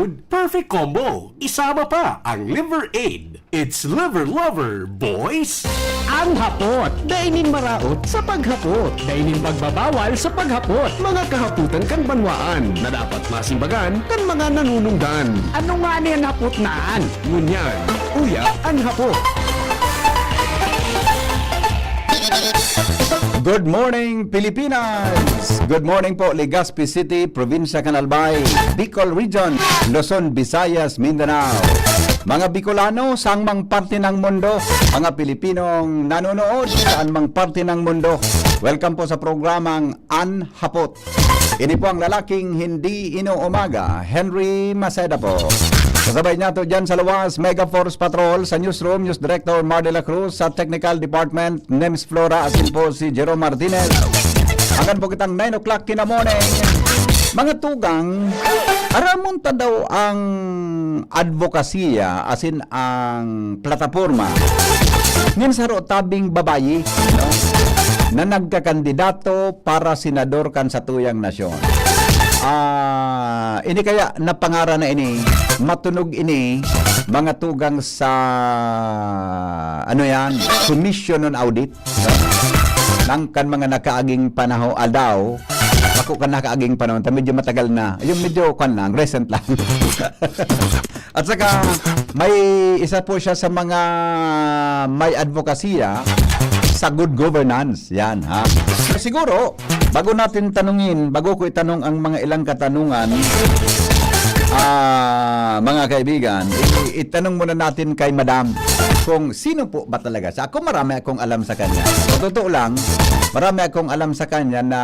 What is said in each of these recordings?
food, perfect combo. Isama pa ang Liver Aid. It's Liver Lover, boys! Ang hapot, dainin maraot sa paghapot. Dainin magbabawal sa paghapot. Mga kahaputan kan banwaan na dapat masimbagan kan mga nanununggan. Ano nga niyan hapot naan? Ngunyan, uya ang hapot. Good morning, Pilipinas! Good morning po, Legazpi City, Provincia Canalbay, Bicol Region, Luzon, Visayas, Mindanao. Mga Bicolano, saan mang parte ng mundo, mga Pilipinong nanonood saan mang parte ng mundo. Welcome po sa programang Anhapot. Ini po ang lalaking hindi inuumaga, Henry Maceda po. Kasabay niya to dyan sa luwas, Mega Force Patrol, sa Newsroom, News Director Mar de la Cruz, sa Technical Department, Nems Flora, asin po si Jerome Martinez. Akan po kitang 9 o'clock in the morning. Mga tugang, aramunta daw ang advokasya, asin ang plataforma, ngin sa tabing babayi, no? Na nagkakandidato para senador kan sa tuyang nasyon. Ini kaya napangara na ini, matunog ini, mga tugang sa, Commission on Audit, no? Nang kan mga nakaaging panahon, daw, ako kan nakaaging panahon, medyo matagal na, yung medyo kan lang, recent lang. At saka, may isa po siya sa mga may advokasya sa good governance. Yan, ha? Siguro, bago ko itanong ang mga ilang katanungan, mga kaibigan, itanong muna natin kay Madam kung sino po ba talaga siya. Ako marami akong alam sa kanya. Sa totoo lang, marami akong alam sa kanya na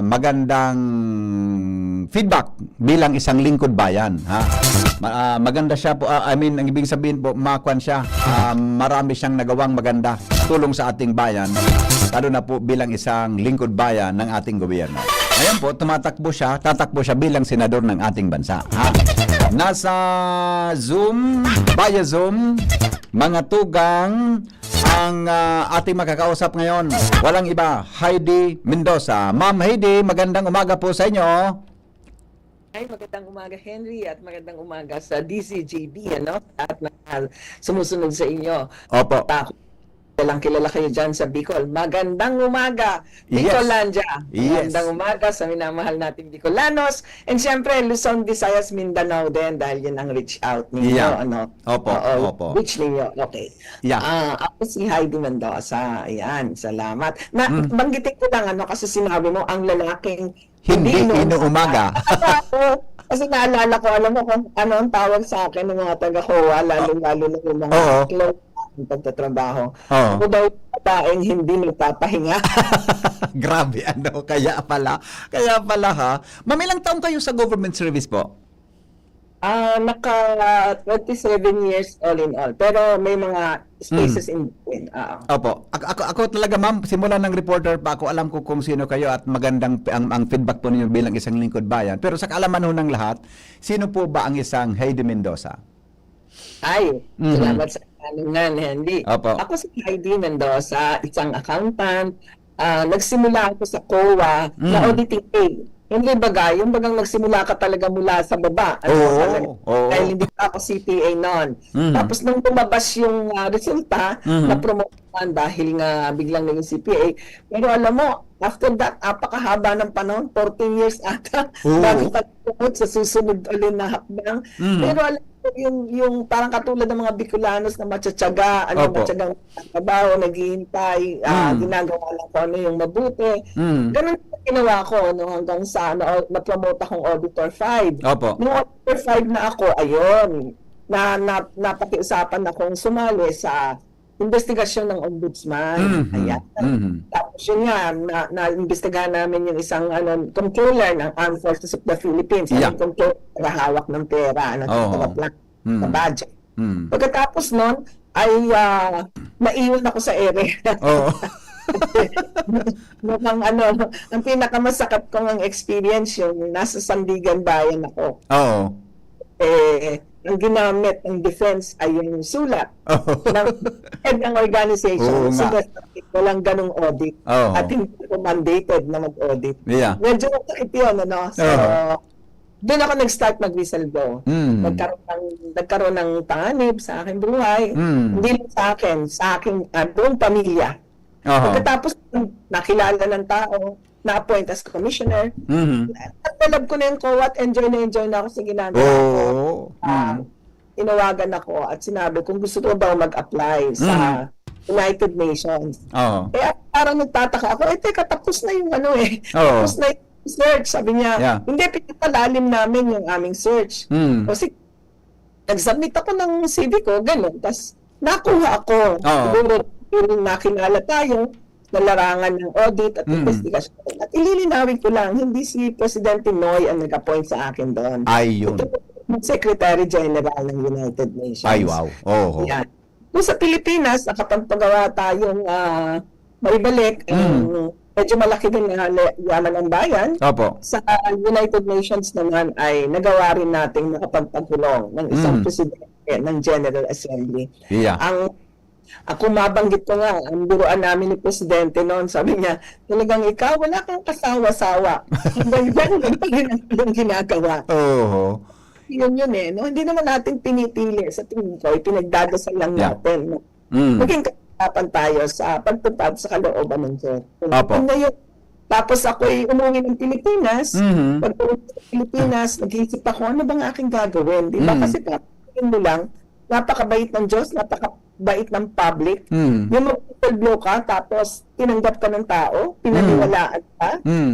magandang feedback bilang isang lingkod bayan. Ha? Maganda siya po. Ang ibig sabihin po, makuan siya. Marami siyang nagawang maganda tulong sa ating bayan, lalo na po bilang isang lingkod bayan ng ating gobyerno. Ngayon po, tatakbo siya bilang senador ng ating bansa. Ha? Nasa Zoom, via Zoom, mga tugang, ang ating makakausap ngayon, walang iba, Heidi Mendoza. Ma'am Heidi, magandang umaga po sa inyo. Ay, magandang umaga, Henry, at magandang umaga sa DCJB, at sumusunod sa inyo. Opo. Kilala kayo dyan sa Bicol. Magandang umaga, Bicolandia. Yes. Magandang umaga sa minamahal nating Bicolanos. And syempre, Luzon, Visayas, Mindanao din, dahil yun ang reach out ninyo. Yeah. Opo. Reach ninyo. Okay. Yeah. Ako si Heidi Mendoza. Ayan, salamat. Banggitin ko lang, kasi sinabi mo, ang lalaking Hindi inuumaga. Kasi naalala ko, alam mo kung ano ang tawag sa akin ng mga taga-HOA, lalo na yung mga close ng pagtatrabaho. Ako daw taeng hindi nagpapahinga. Grabe, kaya pala ha. Ma'am, ilang taong kayo sa government service po? Naka 27 years all in all. Pero may mga spaces in between. Opo. Ako talaga, ma'am, simula ng reporter pa ako, alam ko kung sino kayo at magandang ang feedback po ninyo bilang isang lingkod bayan. Pero sa kaalaman ho ng lahat, sino po ba ang isang Heidi Mendoza? Salamat sa katanungan, Henry. Opo. Ako si Heidi Mendoza, isang accountant. Nagsimula ako sa COA na auditing aid. Hindi yung bagang nagsimula ka talaga mula sa baba. Dahil hindi pa ako CPA noon. Tapos nung lumabas yung resulta, na-promote dahil nga biglang naging CPA. Pero alam mo, after that, apakahaba ng panahon, 14 years ata, bago ka sa susunod ulit na hakbang. Pero alam mo, yung parang katulad ng mga Bicolanos na matsyatsaga, matyagang trabaho, naghihintay, ginagawa lang ko yung mabuti. Ganun ginawa ko hanggang sa na-promote akong Auditor 5. Nung Auditor 5 na ako, ayun, napakiusapan akong sumali sa investigasyon ng ombudsman. Ayan. Tapos yun nga, na-investigahan namin yung isang controller ng Armed Forces of the Philippines. Yung controller na hawak ng pera, nagtatarap lang sa budget. Pagkatapos nun, ay naiwan ako sa ere. Mukhang ang pinakamasakat kong experience yung nasa Sandigan Bayan ako. Ang ginamit ng defense ay yung sulat ng head ng organization. So, walang ganong audit. At hindi ko mandated na mag-audit. Medyo masakit yun, So, doon ako nag-start mag-whistleblow. Mm. Nagkaroon ng panganib sa aking buhay. Hindi lang sa aking buong pamilya. Oho. Pagkatapos nakilala ng tao, na-appoint as commissioner, nagtalab ko na yung COA at enjoy na ako sa ginagawa ko. Tinawagan ako at sinabi kung gusto ko daw mag-apply sa United Nations. Oo. Parang nagtataka ako, teka, tapos na yung Oo. tapos na yung search. Sabi niya, Yeah. hindi, pinapalalim namin yung aming search. Kasi nag-submit ako ng CV ko, gano'n. Tapos nakuha ako. Oo. Siguro, yung nakilala tayo, nalarangan ng audit at investigation. At ililinawin ko lang, hindi si Presidente Noy ang nag-appoint sa akin doon. Ayun. Ito yung Secretary General ng United Nations. Ay, wow. Oo. Yan. Kung sa Pilipinas, nakapagpagawa tayong maibalik medyo malaki din na yaman ng bayan. Opo. Sa United Nations naman ay nagawa rin nating makapagpagulong ng isang presidente ng General Assembly. Yeah. Ako mabanggit ko nga, ang biruan namin ni Presidente noon, sabi niya, talagang ikaw, wala kang kasawa-sawa. Hanggang ang ginagawa. Oo. Yun no? Hindi naman natin pinipili sa tingin ko, pinagdadasal lang Yeah. natin. Mm. Maging katapan tayo sa pagtupad sa kalooban ng Diyos. Opo. Ngayon, tapos ako'y umuwi ng Pilipinas. Mhm. Pag umuwi ng Pilipinas, nag-iisip ako, ano bang aking gagawin? Di ba? Kasi papagin mo lang, napakabait ng Diyos, napakabait ng public. Yung mag-whistleblow ka, tapos tinanggap ka ng tao, pinaniwalaan ka,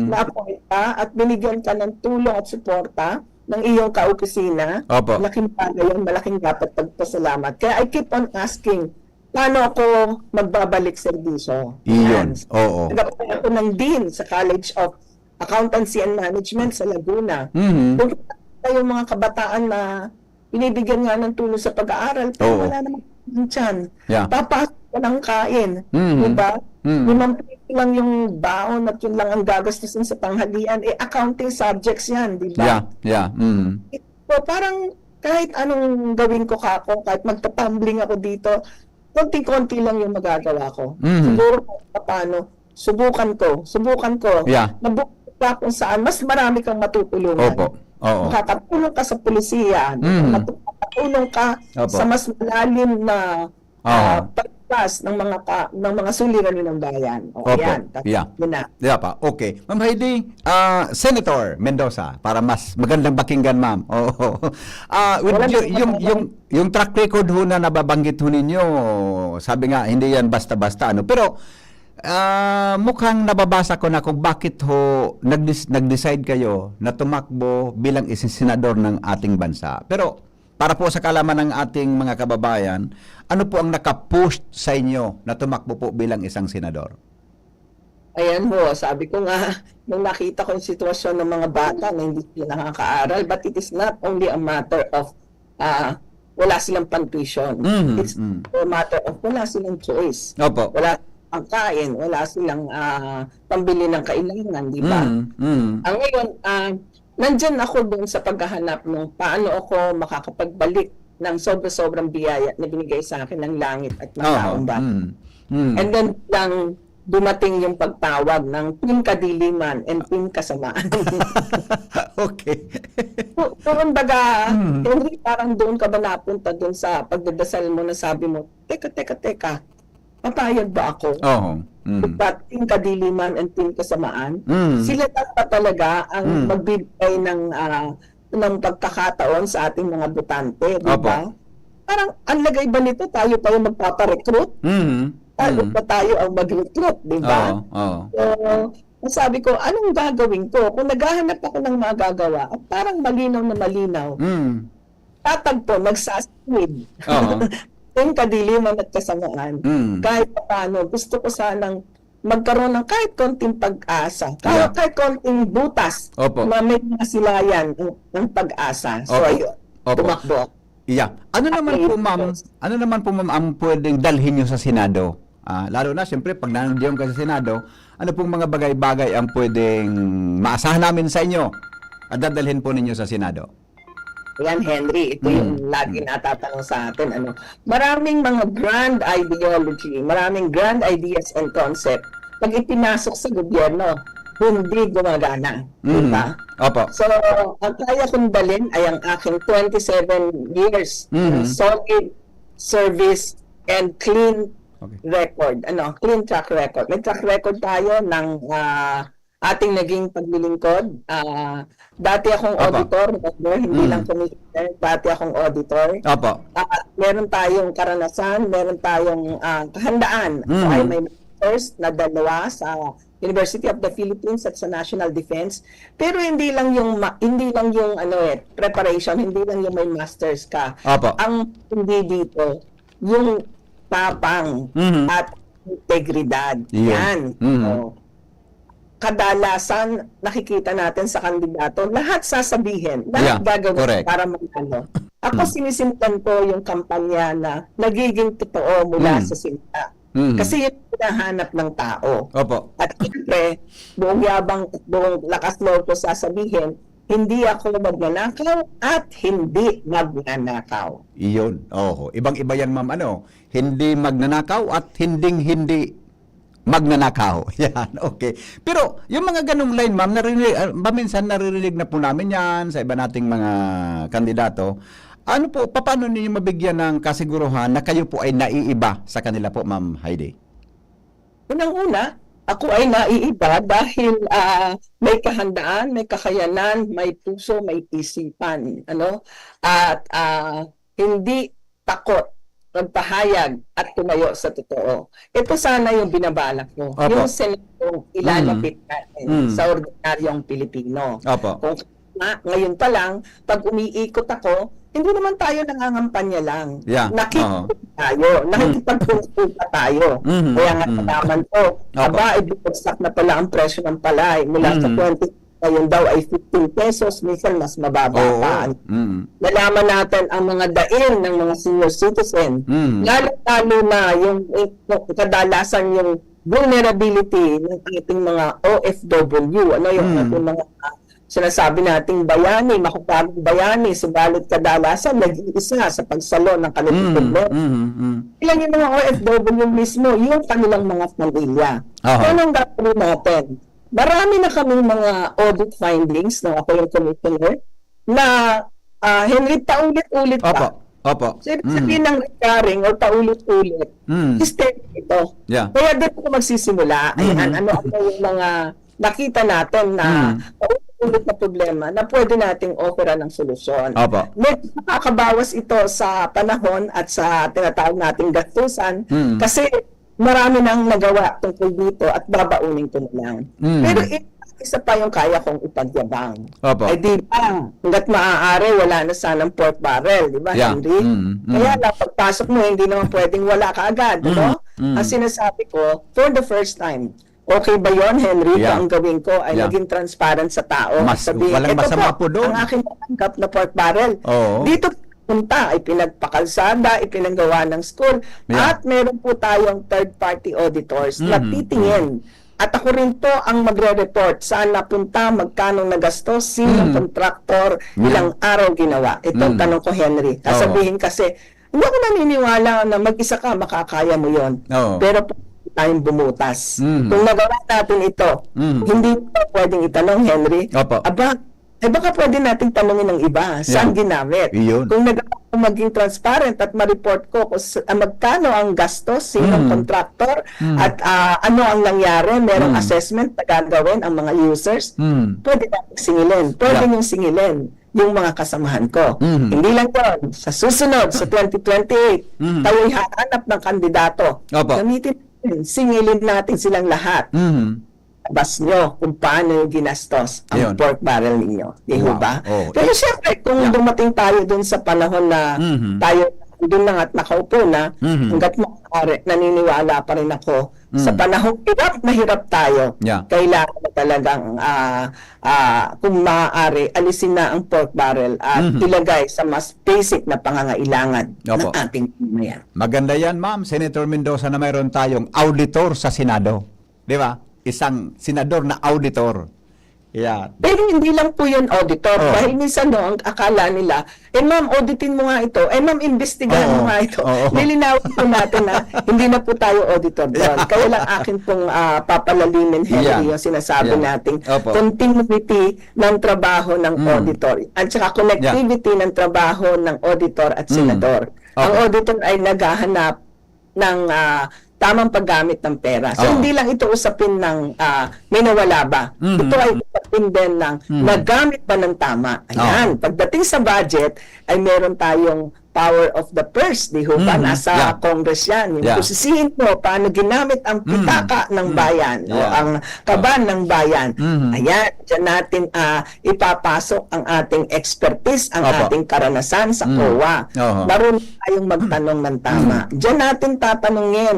na-appoint ka, at binigyan ka ng tulong at suporta ng iyong kaopisina. Opo. Malaking bagay yun, malaking dapat pagpasalamat. Kaya I keep on asking, paano ako magbabalik serbisyo? Iyon. Oo. Nag-apply ako ng Dean sa College of Accountancy and Management sa Laguna. Mhm. Kung yung mga kabataan na binibigyan nga ng tulong sa pag-aaral, pero Oo. wala namang dyan. Yeah. Papasok ka ng kain. Diba? Limang piso lang yung baon at yun lang ang gagastusin sa tanghalian. Accounting subjects yan, diba? Yeah. Yeah. So, parang kahit anong gawin ko kako, kahit magtatumbling ako dito, konti-konti lang yung magagawa ko. Siguro paano, subukan ko. Yeah. Nabuka kung saan, mas marami kang matutulungan. Opo. Oo. Makakatulong ka sa pulisiya, makakatulong ka Opo. sa mas malalim na pagpas ng mga suliranin ng bayan. O, Opo. yan. Yeah. Yun na. Yeah pa. Okay. Ma'am Heidi, Senator Mendoza, para mas magandang pakinggan, ma'am. Oo. Yung track record ho na nababanggit ho ninyo, sabi nga, hindi yan basta-basta. Pero, mukhang nababasa ko na kung bakit ho nag-decide kayo na tumakbo bilang isang senador ng ating bansa. Pero, para po sa kalaman ng ating mga kababayan, ano po ang nakapush sa inyo na tumakbo po bilang isang senador? Ayan ho, sabi ko nga, nung nakita ko yung sitwasyon ng mga bata na hindi sila nakakaaral, but it is not only a matter of wala silang pang-tuition. It's a matter of wala silang choice. Opo. Wala silang kain, wala silang pambili ng kailangan, di ba? Ang ngayon, nandyan ako doon sa paghahanap ng paano ako makakapagbalik ng sobrang biyaya na binigay sa akin ng langit at ng taong bayan. And then lang dumating yung pagtawag ng Team Kadiliman and Team Kasamaan. Okay. Parang baga, Henry, parang doon ka ba napunta doon sa pagdadasal mo na sabi mo, teka, papayag ba ako? Oo. Team Kadiliman and Team Kasamaan, sila dapat talaga ang magbibigay ng pagkakataon sa ating mga botante, di ba? Parang ang lagay ba nito, tayo pa yung magpaparecruit? Tayo pa tayo ang mag-recruit, di ba? So, sabi ko, anong gagawin ko? Kung naghahanap ako ng magagawa, at parang malinaw na malinaw, tatagpo, magsasasid. Yung Kadiliman at Kasamaan. Kahit paano, gusto ko sanang magkaroon ng kahit konting pag-asa, kahit konting butas, na may masilayan ng pag-asa. So, ayun, tumakbo. Yeah. Ano naman po ma'am ang pwedeng dalhin nyo sa Senado? Lalo na, siyempre, pag nandiyan ka sa Senado, ano pong mga bagay-bagay ang pwedeng maasahan namin sa inyo at dadalhin po ninyo sa Senado? Yan, Henry, ito yung lagi natatanong sa atin. Maraming mga grand ideology, maraming grand ideas and concept pag ipinasok sa gobyerno. hindi gumagana. Mhm. Diba? Opo. So, ang kaya kong dalhin ay ang aking 27 years Mhm. solid service and clean Okay. record. Clean track record. May track record tayo ng ating naging paglilingkod. Dati akong Opo. auditor, hindi Mhm. lang commissioner. Dati akong auditor. Opo. Meron tayong karanasan, meron tayong kahandaan. Mhm. So, ay may masters na dalawa sa University of the Philippines at sa National Defense. Pero hindi lang yung preparation, hindi lang yung may masters ka. Opo. Ang hindi dito, yung tapang Mhm. at integridad. Yun. Yan. Mhm. So, kadalasan nakikita natin sa kandidato, lahat sasabihin, lahat Yeah, gagawin correct. para manalo. Ako sinisimulan ko yung kampanya na nagiging totoo mula sa simula. Mhm. Kasi yun ang hinahanap ng tao. Opo. At siyempre, buong yabang, buong lakas loob ko sasabihin, hindi ako magnanakaw at hindi magnanakaw. Iyon. Oh, ibang-iba yan, ma'am. Hindi magnanakaw at hindi magnanakaw. Yan, okay. Pero yung mga ganong line, ma'am, minsan naririnig na po namin yan sa iba nating mga kandidato. Ano po, paano niyo mabigyan ng kasiguruhan na kayo po ay naiiba sa kanila po, Ma'am Heidi? Unang-una, ako ay naiiba dahil may kahandaan, may kakayanan, may puso, may isipan. At hindi takot magpahayag at tumayo sa totoo. Ito sana yung binabalak ko. Opo. Yung senadong ilalapit natin sa ordinaryong Pilipino. Opo. Kung ngayon pa lang, pag umiikot ako, hindi naman tayo nangangampanya lang. Yeah. Nakikipagpunta tayo. Mhm. Kaya nga nalaman ko, Opo. ibigagsak na pala ang presyo ng palay. Mula sa 20, ngayon daw ay 15 pesos, minsan mas mababa Oo. pa. Mm. Nalaman natin ang mga daing ng mga senior citizen. Mm. Lalo na yung kadalasan yung vulnerability ng ating mga OFW. Yung ating mga sinasabi nating bayani, makapagod bayani, subalit kadalasan nag-iisa sa pagsalo ng kanilang problema. Ilang yung mga OFW mismo, yung kanilang mga pamilya. Aha. So, anong gagawin natin? Marami na kaming mga audit findings ng ako yung commissioner na Henry, paulit-ulit Opo. pa. Opo. So, ibig sabihin ng recurring o paulit-ulit, system ito. Yeah. Kaya dito ko magsisimula. Ayan, ano yung mga nakita natin na paulit-ulit na problema na pwede nating offeran ng solusyon. Opo. Medyo nakakabawas ito sa panahon at sa tinatawag nating gastusan kasi marami nang nagawa tungkol dito at babaunin ko na lang. Pero isa pa yung kaya kong ipagyabang. Opo. Ay di ba, hanggat maaari, wala na sanang pork barrel, di ba, Yeah. Henry? Kaya lang, pagpasok mo, hindi naman pwedeng wala ka agad, no? Ang sinasabi ko, for the first time, okay ba yon, Henry, Yeah. kung ang gawin ko ay Yeah. maging transparent sa tao? Walang "Ito masama po doon." ang aking natanggap na pork barrel. Oo. Dito punta ay pinagpakalsada, ipinanggawa ng school, Yeah. at meron po tayong third-party auditors na titingin. At ako rin to ang magre-report saan napunta, magkano nagastos, sinong contractor, ilang araw ginawa. Itong tanong ko, Henry. Sasabihin kasi, hindi ako naniniwala na mag-isa ka, makakaya mo yon. Oo. Pero tayong bumutas. Kung nagawa natin ito, hindi ko pwedeng itanong, Henry. Opo. Baka pwede natin tanongin ng iba, saan ginamit? Iyon. Kung nagawa ko maging transparent at ma-report ko kung magkano ang gastos, sinong contractor, at ano ang nangyari, merong assessment na gagawin ang mga users, pwede natin singilin. Pwede Yeah. niyong singilin yung mga kasamahan ko. Hindi lang yun. Sa susunod, sa 2028, tayo'y hahanap ng kandidato. Opo. Gamitin natin, singilin natin silang lahat. Bas nyo kung paano yung ginastos Yun. ang pork barrel ninyo. Di Wow. ba? Oh. Pero syempre, kung dumating tayo dun sa panahon na tayo dun na at nakaupo na, hanggat maaari, naniniwala pa rin ako sa panahon hirap tayo. Yeah. Kailangan na talagang kung maaari, alisin na ang pork barrel at ilagay sa mas basic na pangangailangan Opo. ng ating pamilya. Maganda yan, ma'am. Senator Mendoza, na mayroon tayong auditor sa Senado. Di ba? Isang senador na auditor. Yeah. Pero hindi lang po yun auditor. Oo. Dahil minsan ang akala nila, ma'am, auditin mo nga ito. Ma'am, investigahan mo nga ito. Oo. Lilinawin po natin na hindi na po tayo auditor doon. Kaya lang akin pong papalalimin, Henry, Yeah. yung sinasabi Yeah. nating Opo. continuity ng trabaho ng auditor. At saka connectivity ng trabaho ng auditor at senador. Ang Okay. auditor ay naghahanap ng tamang paggamit ng pera. So, Oo. hindi lang ito usapin ng may nawala ba. Ito ay usapin din ng nagamit ba ng tama. Ayan. Pagdating sa budget, ay meron tayong power of the purse. Di ho ba? Nasa Yeah. Congress yan. Yung Yeah. kusisihin mo, paano ginamit ang pitaka ng bayan o Yeah. ang kaban ng bayan. Ayan. Diyan natin ipapasok ang ating expertise, ang Opo. ating karanasan sa COA. Oho. Marunong tayong magtanong ng tama. Diyan natin tatanungin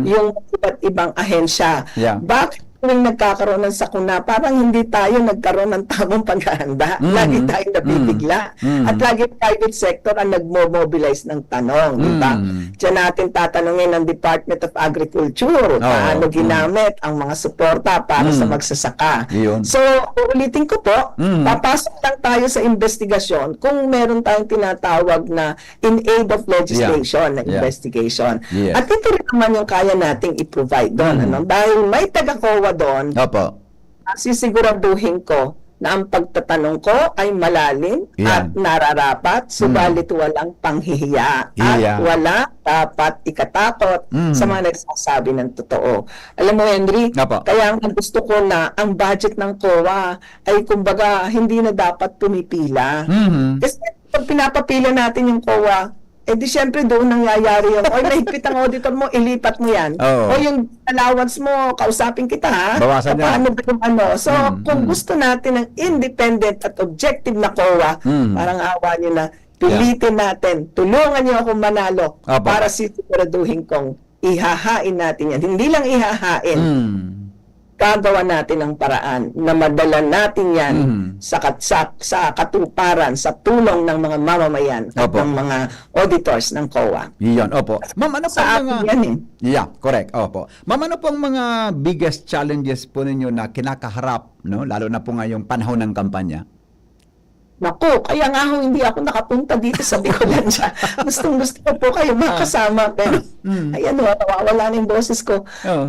yung iba't ibang ahensya. Yeah. Bakit tuwing nagkakaroon ng sakuna, parang hindi tayo nagkaroon ng tamang paghahanda. Lagi tayong nabibigla. At lagi private sector ang nagmo-mobilize ng tanong. Diba? Diyan natin tatanungin ng Department of Agriculture paano ginamit ang mga suporta para sa magsasaka. Yun. So, uulitin ko po, papasok lang tayo sa investigasyon kung meron tayong tinatawag na in aid of legislation na Yeah. investigation. Yes. At ito rin naman yung kaya nating i-provide doon. Ano? Dahil may taga-COA doon, Opo. sisiguraduhin ko na ang pagtatanong ko ay malalim Yan. at nararapat, subalit walang panghihiya at Iya. wala dapat ikatakot sa mga nagsasabi ng totoo. Alam mo, Henry, Apo. kaya ang gusto ko na ang budget ng COA ay kumbaga hindi na dapat pumipila. Kasi pag pinapapila natin yung COA, di syempre doon nangyayari yung, oy, mahigpit ang auditor mo, ilipat mo yan. Oo. O yung allowance mo, kausapin kita ha. Bawasan niya. Paano ba yung ano? So, kung gusto natin ng independent at objective na COA, parang awa nyo na, pilitin natin, tulungan nyo akong manalo Apo. para siguraduhin kong ihahain natin yan. Hindi lang ihahain, gagawa natin ang paraan na madala natin yan sa katuparan, sa tulong ng mga mamamayan at Opo. ng mga auditors ng COA. Iyon, opo. Ma'am, ano Sa pong atin yan eh. Yeah, correct. Opo. Ma'am, ano pong mga biggest challenges po ninyo na kinakaharap, no? Lalo na po ngayong panahon ng kampanya? Naku, kaya nga ho, hindi ako nakapunta dito sa Bicolan siya. Gustong-gusto ko po kayo makasama. Pero, ayan ho, nawawala na yung boses ko. Oo.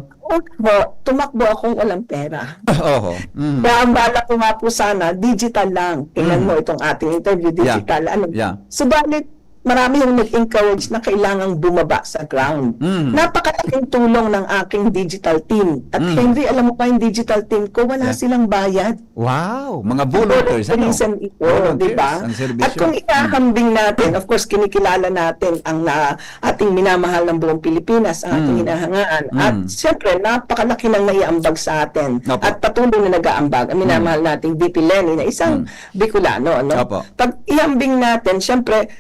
Tumakbo akong walang pera. Oho. Kaya ang bala ko nga po sana, digital lang. Tingnan mo itong ating interview, digital. Ano? Yeah. Subalit, marami yung nag-encourage na kailangang bumaba sa ground. Napakalaking tulong ng aking digital team. At Henry, alam mo pa yung digital team ko, wala silang bayad. Wow, mga volunteers, ano? Reason ito, Volunteers di ba? ang serbisyo. At kung ihahambing natin, of course, kinikilala natin ang ating minamahal ng buong Pilipinas, ang ating hinahangaan. At siyempre, napakalaki ng naiambag sa atin. Opo. At patuloy na nag-aambag ang minamahal nating VP Lenny na isang Bicolano. Ano? Opo. Pag ihambing natin, siyempre,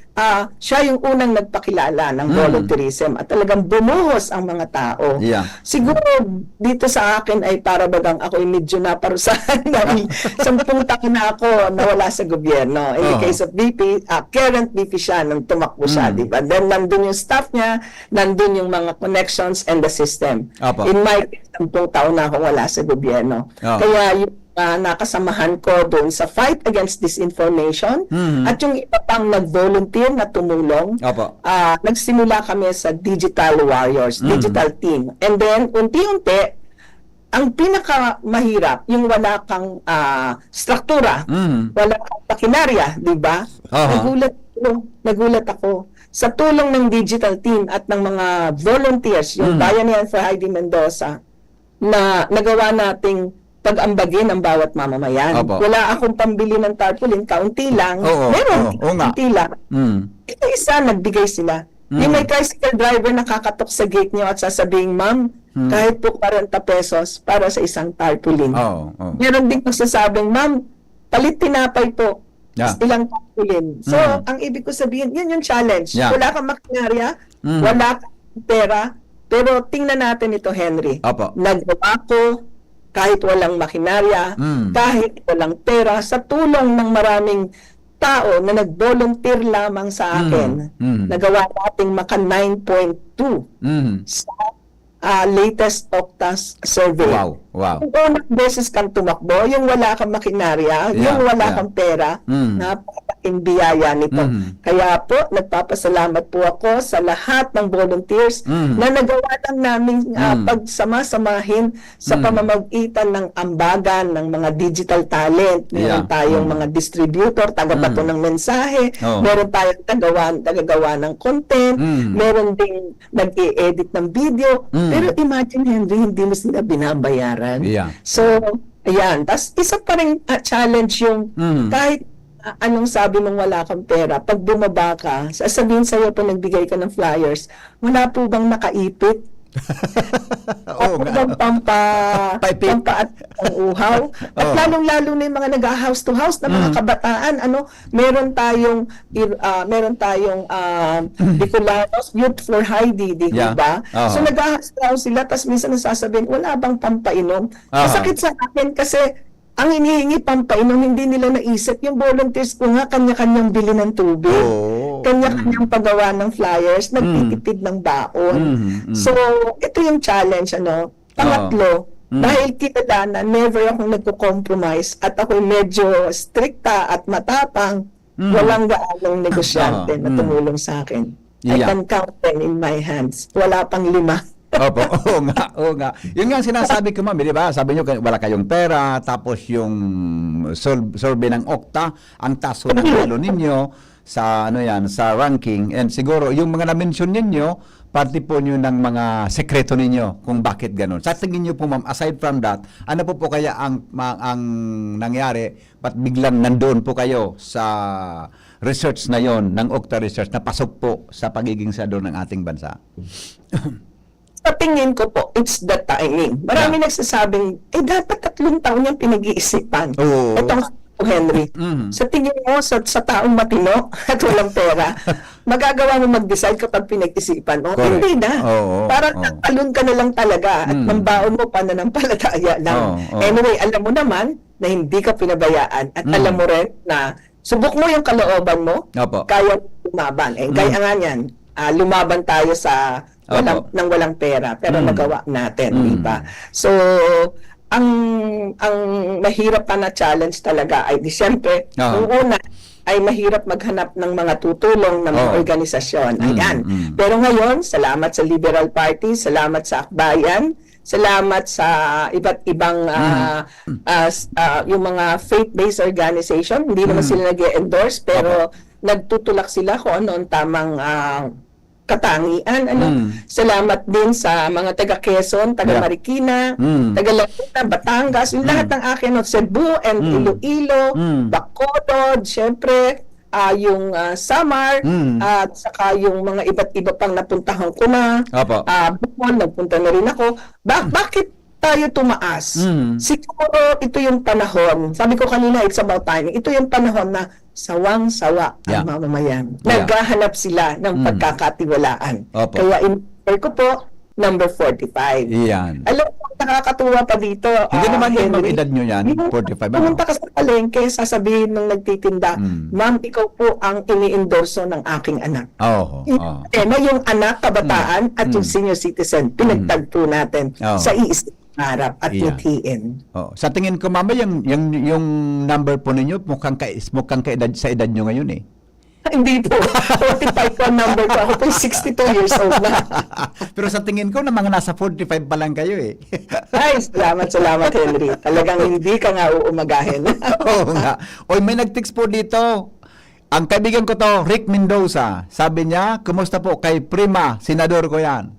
siya yung unang nagpakilala ng volunteerism at talagang bumuhos ang mga tao. Yeah. Siguro dito sa akin ay para bagang ako ay medyo naparusahan dahil 10 taon na ako nawala sa gobyerno. In the case of VP, current VP siya nung tumakbo siya, di ba? Then nandun yung staff niya, nandun yung mga connections and the system. Opo. In my case, 10 taon na ako wala sa gobyerno. Oh. Kaya yung nakasamahan ko doon sa fight against disinformation at yung iba pang nag-volunteer na tumulong. Opo. Nagsimula kami sa Digital Warriors, digital team. And then, unti-unti, ang pinakamahirap, yung wala kang struktura, wala kang pakinarya, di ba? Nagulat ako. Sa tulong ng digital team at ng mga volunteers, yung Bayanihan for Heidi Mendoza, na nagawa nating pag-ambagin ang bawat mamamayan. Opo. Wala akong pambili ng tarpaulin, kaunti lang. Oo, Meron, oo nga. kaunti lang. Isa, nagbigay sila. Yung may tricycle driver nakakatok sa gate niyo at sasabing, ma'am, kahit po 40 pesos para sa isang tarpaulin. Oo. Meron din magsasabing, ma'am, palit tinapay po. Yeah. Ilang tarpaulin. So, ang ibig ko sabihin, yun yung challenge. Yeah. Wala kang makinarya, wala kang pera, pero tingnan natin ito, Henry. Opo. Nagawa ko kahit walang makinarya, kahit walang pera, sa tulong ng maraming tao na nag-volunteer lamang sa akin, nagawa nating maka 9.2 sa latest Octas survey. Wow. Wow. Kung unang beses kang tumakbo, yung wala kang makinarya, Yeah, yung wala yeah. kang pera, Mm. napakalaking biyaya nito. Mm. Kaya po, nagpapasalamat po ako sa lahat ng volunteers Mm. na nagawa lang namin pagsama-samahin sa pamamagitan ng ambagan ng mga digital talent. Meron Yeah. tayong mga distributor, tagabato ng mensahe, Oh. meron tayong tagagawa ng content, meron ding nag-i-edit ng video. Pero imagine, Henry, hindi mo sila binabayaran. Yeah. So, ayan. Tapos, isa pa rin challenge yung kahit anong sabi mong wala kang pera, pag bumaba ka, sasabihin sa'yo pag nagbigay ka ng flyers, wala po bang nakaipit? Oo nga. Paipit. Pampaat ang uhaw. At Oh. lalong-lalo na yung mga nag-house to house na mga kabataan, meron tayong Bicolanos Youth for Heidi, di Yeah. ba? Oh. So nag-house to house sila, tapos minsan nasasabihin, wala bang pampainom? Masakit sa akin kasi ang hinihingi pampainom, hindi nila naisip. Yung volunteers ko nga, kanya-kanyang bili ng tubig. Oo. Kanya-kanyang paggawa ng flyers, nagtitipid ng baon. So, ito yung challenge, Pangatlo, dahil kilala na never akong nagko-compromise at ako medyo stricta at matapang, walang gaanong negosyante na tumulong sa akin. I Yeah. can count them in my hands. Wala pang 5. Opo, oo nga. Yun nga ang sinasabi ko, ma'am, di ba? Sabi nyo, wala kayong pera, tapos yung survey ng Okta, ang taso ng palo ninyo sa sa ranking. And siguro, yung mga na-mention ninyo, parte po nyo ng mga sekreto ninyo kung bakit ganun. Sa tingin nyo po, ma'am, aside from that, ano po kaya ang nangyari, ba't biglang nandoon po kayo sa research na yon ng Okta Research na pasok po sa pagiging senador ng ating bansa? Sa tingin ko po, it's the timing. Marami nagsasabing, dapat 3 taon yung pinag-iisipan. Oo. Itong Henry, sa tingin mo, sa taong matino at walang pera, magagawa mo mag-decide kapag pinag-isipan mo? Correct. Hindi na. Oo, Parang oo. alun ka na lang talaga at mambaon mo pananampalataya lang. Oo, oo. Anyway, alam mo naman na hindi ka pinabayaan at alam mo rin na subok mo yung kalooban mo, Opo. kaya lumaban. Kaya nga yan, lumaban tayo sa walang pera, pero nagawa natin, di ba? So, ang mahirap pa na challenge talaga ay siyempre, nung una ay mahirap maghanap ng mga tutulong ng mga organisasyon. Ayan. Pero ngayon, salamat sa Liberal Party, salamat sa Akbayan, salamat sa iba't ibang yung mga faith-based organization. Hindi naman sila nag-endorse, pero nagtutulak sila kung ano ang tamang katangian. Salamat din sa mga taga Quezon, taga Marikina, taga Laguna, Batangas, yung lahat ng akin, Cebu and Iloilo, Bacolod, syempre, yung Samar, at saka yung mga iba't iba pang napuntahan ko na. Bukol, nagpunta na rin ako. Bakit tayo tumaas? Siguro ito yung panahon. Sabi ko kanina, it's about timing. Ito yung panahon na sawang-sawa ang mamamayan. Naghahanap sila ng pagkakatiwalaan. Kaya in-offer ko po, number 45. Iyan. Alam mo, nakakatuwa pa dito. Hindi naman yung Henry, edad nyo yan, 45. Pumunta ka sa palengke, sasabihin ng nagtitinda, ma'am, ikaw po ang ini-endorso ng aking anak. Na yung anak, kabataan, at yung senior citizen, pinagtagpo natin sa iisip harap at ngitian. Sa tingin ko, mama, yung number po ninyo, mukhang kaedad sa edad nyo ngayon eh. Hindi po. 45 po ang number ko. Ako po 62 years old na. Pero sa tingin ko, na mga nasa 45 pa lang kayo eh. Ay, salamat, Henry. Talagang hindi ka nga uumagahin. Oo nga. Oy, may nag-text po dito. Ang kaibigan ko to, Rick Mendoza. Sabi niya, kumusta po kay Prima, senador ko yan.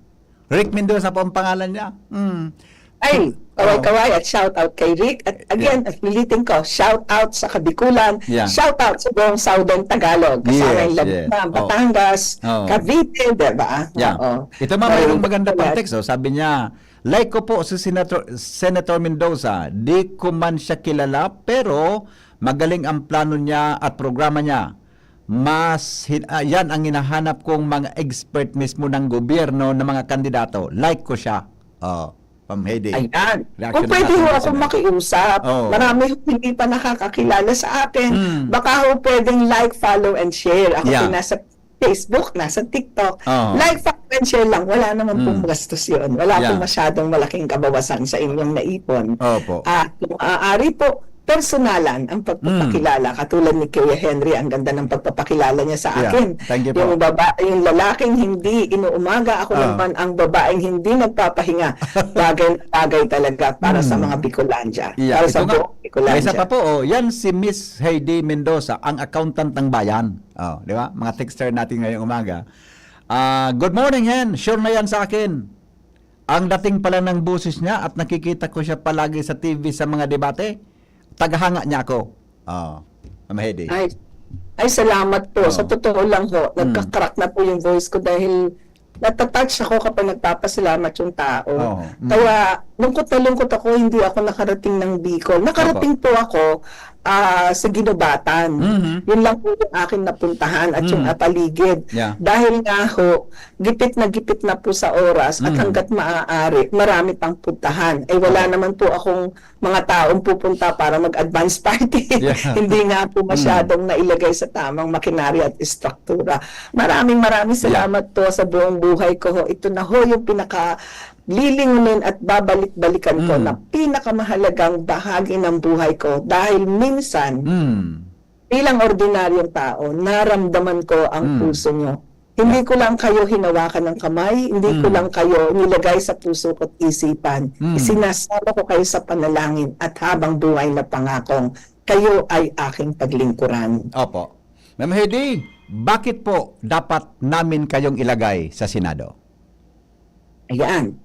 Rick Mendoza po ang pangalan niya. Ay, kaway-kaway at shout out kay Rick. At again, nilitin ko, shout out sa Kabikulan, shout out sa buong Southern Tagalog. Kasama yung Laguna, Batangas, Cavite, diba? Ito mayroong maganda pang text. Sabi niya, like ko po si Senator Mendoza, di ko man siya kilala, pero magaling ang plano niya at programa niya. Yan ang hinahanap kong mga expert mismo ng gobyerno ng mga kandidato. Like ko siya. Pamhedi. Ayan. Kung pwede ho ako makiusap, marami hindi pa nakakakilala sa atin. Baka ho pwedeng like, follow, and share. Ako nasa Facebook, nasa TikTok. Oo. Like, fact, and share lang. Wala naman pong gastos yun. Wala Yeah. pong masyadong malaking kabawasan sa inyong naipon. Opo. At kung aari po, personalan ang pagpapakilala. Katulad ni Kuya Henry, ang ganda ng pagpapakilala niya sa Yeah. akin. Thank you po. Yung lalaking hindi inuumaga, ako naman ang babaeng hindi nagpapahinga. Bagay na bagay talaga para sa mga Bicolandia. Yeah, Para sa ito nga. buong May Bicolandia. isa pa po, yan si Miss Heidi Mendoza, ang accountant ng bayan. Oh, di ba? Mga texter natin ngayong umaga. Good morning, Hen. Sure na yan sa akin. Ang dating pala ng boses niya at nakikita ko siya palagi sa TV sa mga debate, tagahanga niya ako. Oh, Ma'am Heidi. Ay, salamat po. Oo. Sa totoo lang ho, nagkakrak na po yung voice ko dahil natatouch ako kapag nagpapasalamat yung tao. Oo. Kaya, lungkot na lungkot ako, hindi ako nakarating ng Bicol. Nakarating po ako sa Ginobatan. Yun lang po yung aking napuntahan at yung paligid. Yeah. Dahil nga ho, gipit na po sa oras at hanggat maaari, marami pang puntahan. Eh wala naman po akong mga taong pupunta para mag-advance party. Yeah. Hindi nga po masyadong nailagay sa tamang makinarya at istruktura. Maraming salamat po sa buong buhay ko ho. Ito na ho yung pinaka lilingunin at babalik-balikan ko na pinakamahalagang bahagi ng buhay ko dahil minsan bilang ordinaryong tao, naramdaman ko ang puso nyo. Hindi ko lang kayo hinawakan ng kamay, hindi ko lang kayo nilagay sa puso ko at isipan. Isinasama ko kayo sa panalangin at habang buhay na pangakong kayo ay aking paglingkuran. Opo. Ma'am Heidi, bakit po dapat namin kayong ilagay sa Senado? Ayan.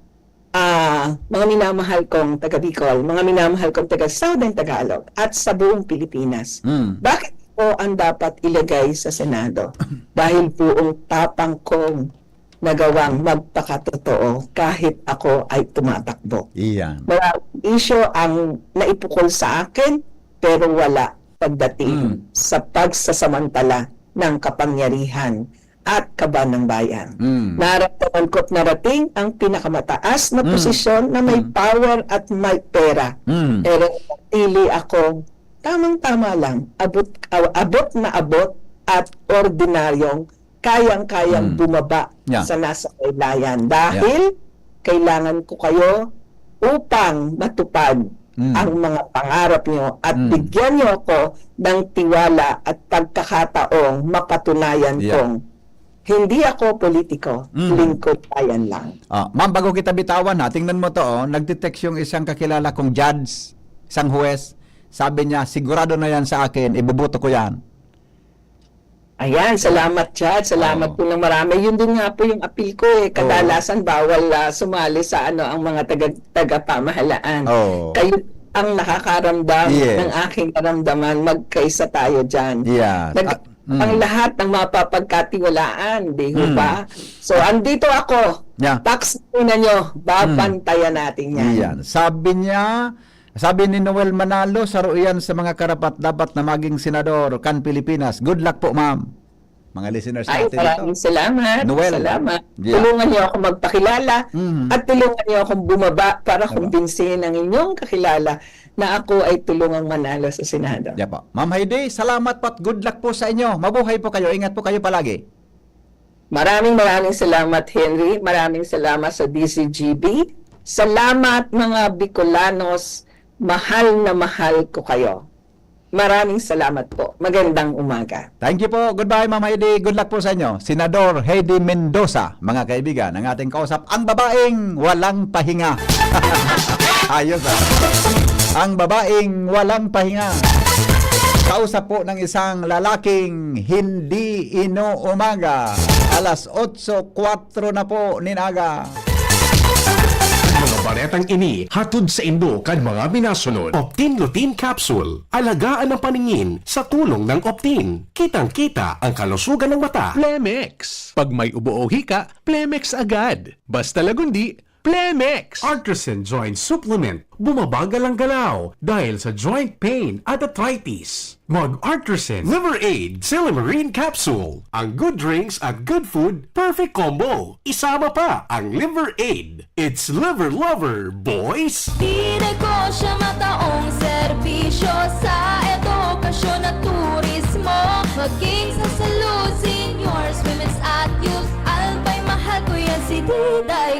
Mga minamahal kong taga Bicol, mga minamahal kong taga Southern Tagalog at sa buong Pilipinas. Bakit po ang dapat ilagay sa Senado? Dahil buong tapang kong nagawang magpakatotoo kahit ako ay tumatakbo. Iyan. Maraming issue ang naipukol sa akin pero wala pagdating sa pagsasamantala ng kapangyarihan at kaba ng bayan. Narating ko at narating ang pinakamataas na posisyon na may power at may pera. Pero pili ako tamang-tama lang, abot na abot at ordinaryong kayang-kayang bumaba Yeah. sa nasa kailayan. Dahil kailangan ko kayo upang matupad ang mga pangarap nyo at bigyan nyo ako ng tiwala at pagkakataong mapatunayan Yeah. kong hindi ako politiko, lingkod bayan lang. Ma'am, bago kita bitawan ha, tingnan mo to, nagtitext yung isang kakilala kong judge, isang huwes, sabi niya, sigurado na yan sa akin, ibubuto ko yan. Ayan, salamat Chad, salamat po ng marami. Yun din nga po yung appeal ko eh. Kadalasan bawal sumali sa ang mga taga-pamahalaan. Kayo ang nakakaramdam ng aking karamdaman, magkaisa tayo dyan. Yeah. Ang lahat ng mapapagkatiwalaan, di ho ba? So, andito ako. Yeah. Tax na nyo, babantayan natin yan. Iyan. Sabi ni Noel Manalo, saruyan sa mga karapat dapat na maging senador kan Pilipinas. Good luck po, ma'am. Mga listeners Ay, natin maraming salamat. Noel. Salamat. Yeah. Tulungan niyo ako magpakilala at tulungan niyo akong bumaba para kumbinsihin ang inyong kakilala na ako ay tulungang manalo sa Senado. Yeah po. Ma'am Heidi, salamat po at good luck po sa inyo. Mabuhay po kayo. Ingat po kayo palagi. Maraming salamat, Henry. Maraming salamat sa DCGB. Salamat mga Bicolanos. Mahal na mahal ko kayo. Maraming salamat po. Magandang umaga. Thank you po. Goodbye, Ma'am Heidi. Good luck po sa inyo. Senador Heidi Mendoza, mga kaibigan, ang ating kausap, ang babaeng walang pahinga. Ayos Ang babaeng walang pahinga. Kausap po ng isang lalaking hindi inuumaga. Alas 8:04 na po ninaga. Mga baretang ini, hatod sa Indo kan mga minasunod. Optin Lutein Capsule. Alagaan ang paningin sa tulong ng Optin. Kitang-kita ang kalusugan ng mata. Plemex. Pag may ubo o hika, Plemex agad. Basta lagundi, Plemex. Artisan Joint Supplement. Bumabagal ang galaw dahil sa joint pain at arthritis. Mag-Artisan Liver Aid Silimarine Capsule. Ang good drinks at good food, perfect combo. Isama pa ang Liver Aid. It's Liver Lover, boys! Di negosyo mataong serbisyo sa edukasyon at turismo. Maging sa salud, seniors, women's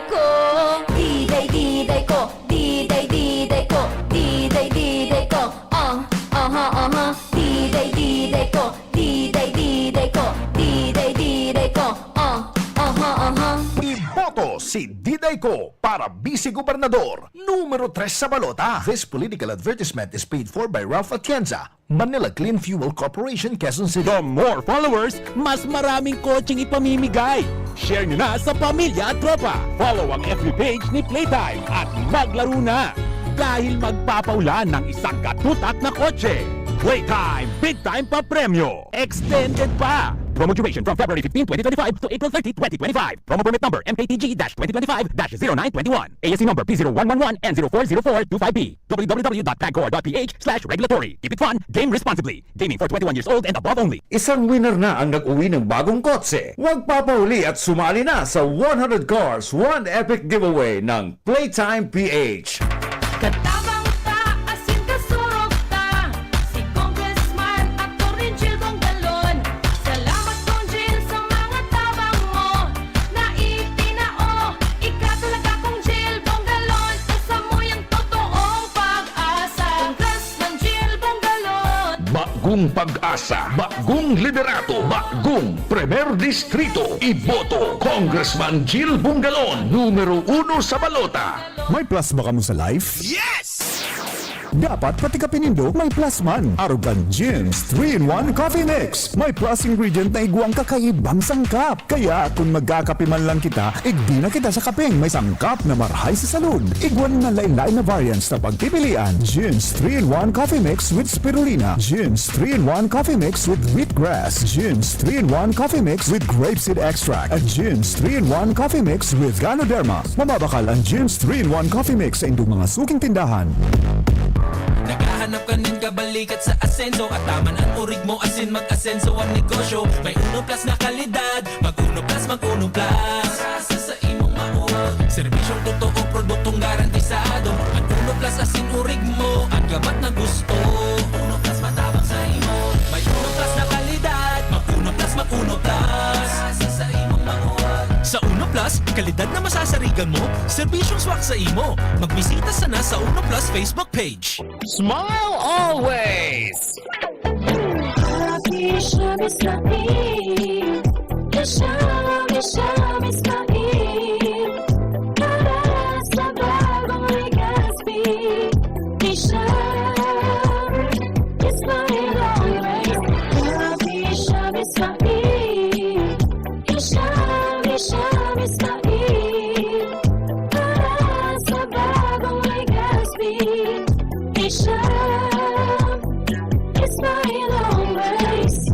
ko. Diday, diday ko. Diday, diday ko. Diday, diday ko. Diday, diday ko. Diday, diday ko. Diday, diday ko. Iboto si Diday Ko para Vice Gobernador, numero 3 sa balota. This political advertisement is paid for by Ralph Atienza, Manila Clean Fuel Corporation, Quezon City. The more followers, mas maraming kotseng ipamimigay. Share nyo na sa pamilya at tropa. Follow ang FB page ni Playtime at maglaro na. Dahil magpapaulan ng isang katutak na kotse. Playtime, big time pa premyo. Extended pa. Promo duration from February 15, 2025 to April 30, 2025. Promo permit number MKTG-2025-0921. ASC number P0111 and 040425B. www.pagcor.ph/regulatory. Keep it fun, game responsibly. Gaming for 21 years old and above only. Isang winner na ang nag-uwi ng bagong kotse. Huwag papahuli at sumali na sa 100 Cars, 1 Epic Giveaway ng Playtime PH. Katabang ta, asin ka surog ta. Si Congressman Atty. Jill Bongalon. Salamat Kong Jill sa mga tabang mo. Naitinao, ikatulaga kong Jill Bongalon. Isa mo yung totoong pag-asa. Congressman Jill Bongalon. Bagong pag-asa, bagong liderato, bagong Premier Distrito. Iboto Congressman Jill Bungalon, numero 1 sa balota. May plus ba ka mo sa life? Yes! Dapat pati ka pinindo, may plus man. Arugan Gyms 3-in-1 Coffee Mix. May plus ingredient na iguang kakaibang sangkap. Kaya kung magkakape man lang kita, igdi na kita sa kapeng may sangkap na marhay sa salud. Iguan na lain-lain na variants na pagpipilian. Gyms 3-in-1 Coffee Mix with Spirulina. Gyms 3-in-1 Coffee Mix with Wheatgrass. Gyms 3-in-1 Coffee Mix with Grapeseed Extract. At Gyms 3-in-1 Coffee Mix with Ganoderma. Mamabakal ang Gyms 3-in-1 Coffee Mix sa indong mga suking tindahan. Naghahanap ka ng kabalikat sa asenso at taman ang urig mo asin mag-asenso ang negosyo. May Uno Plus na kalidad, mag-Uno Plus, mag-Uno Plus. Asa sa imong mauot, serbisyong totoo, produktong garantisado. Ang Uno Plus asin urig mo, ang gamat na gusto. Uno Plus matabang sa imo. May Uno Plus na kalidad, mag-Uno Plus, mag-Uno Plus. Asa sa imong mauot. Sa Uno Plus, kalidad na masasarigan mo, serbisyong swak sa imo. Magbisita sana sa Uno Plus Facebook page. Smile always! Happy Shabbos Na'im. Shabbos Na'im. Para sa bagong Legazpi. Isham is my always. Happy Shabbos Na'im. Isham is Na'im. Para sa bagong Legazpi. Isham is my always.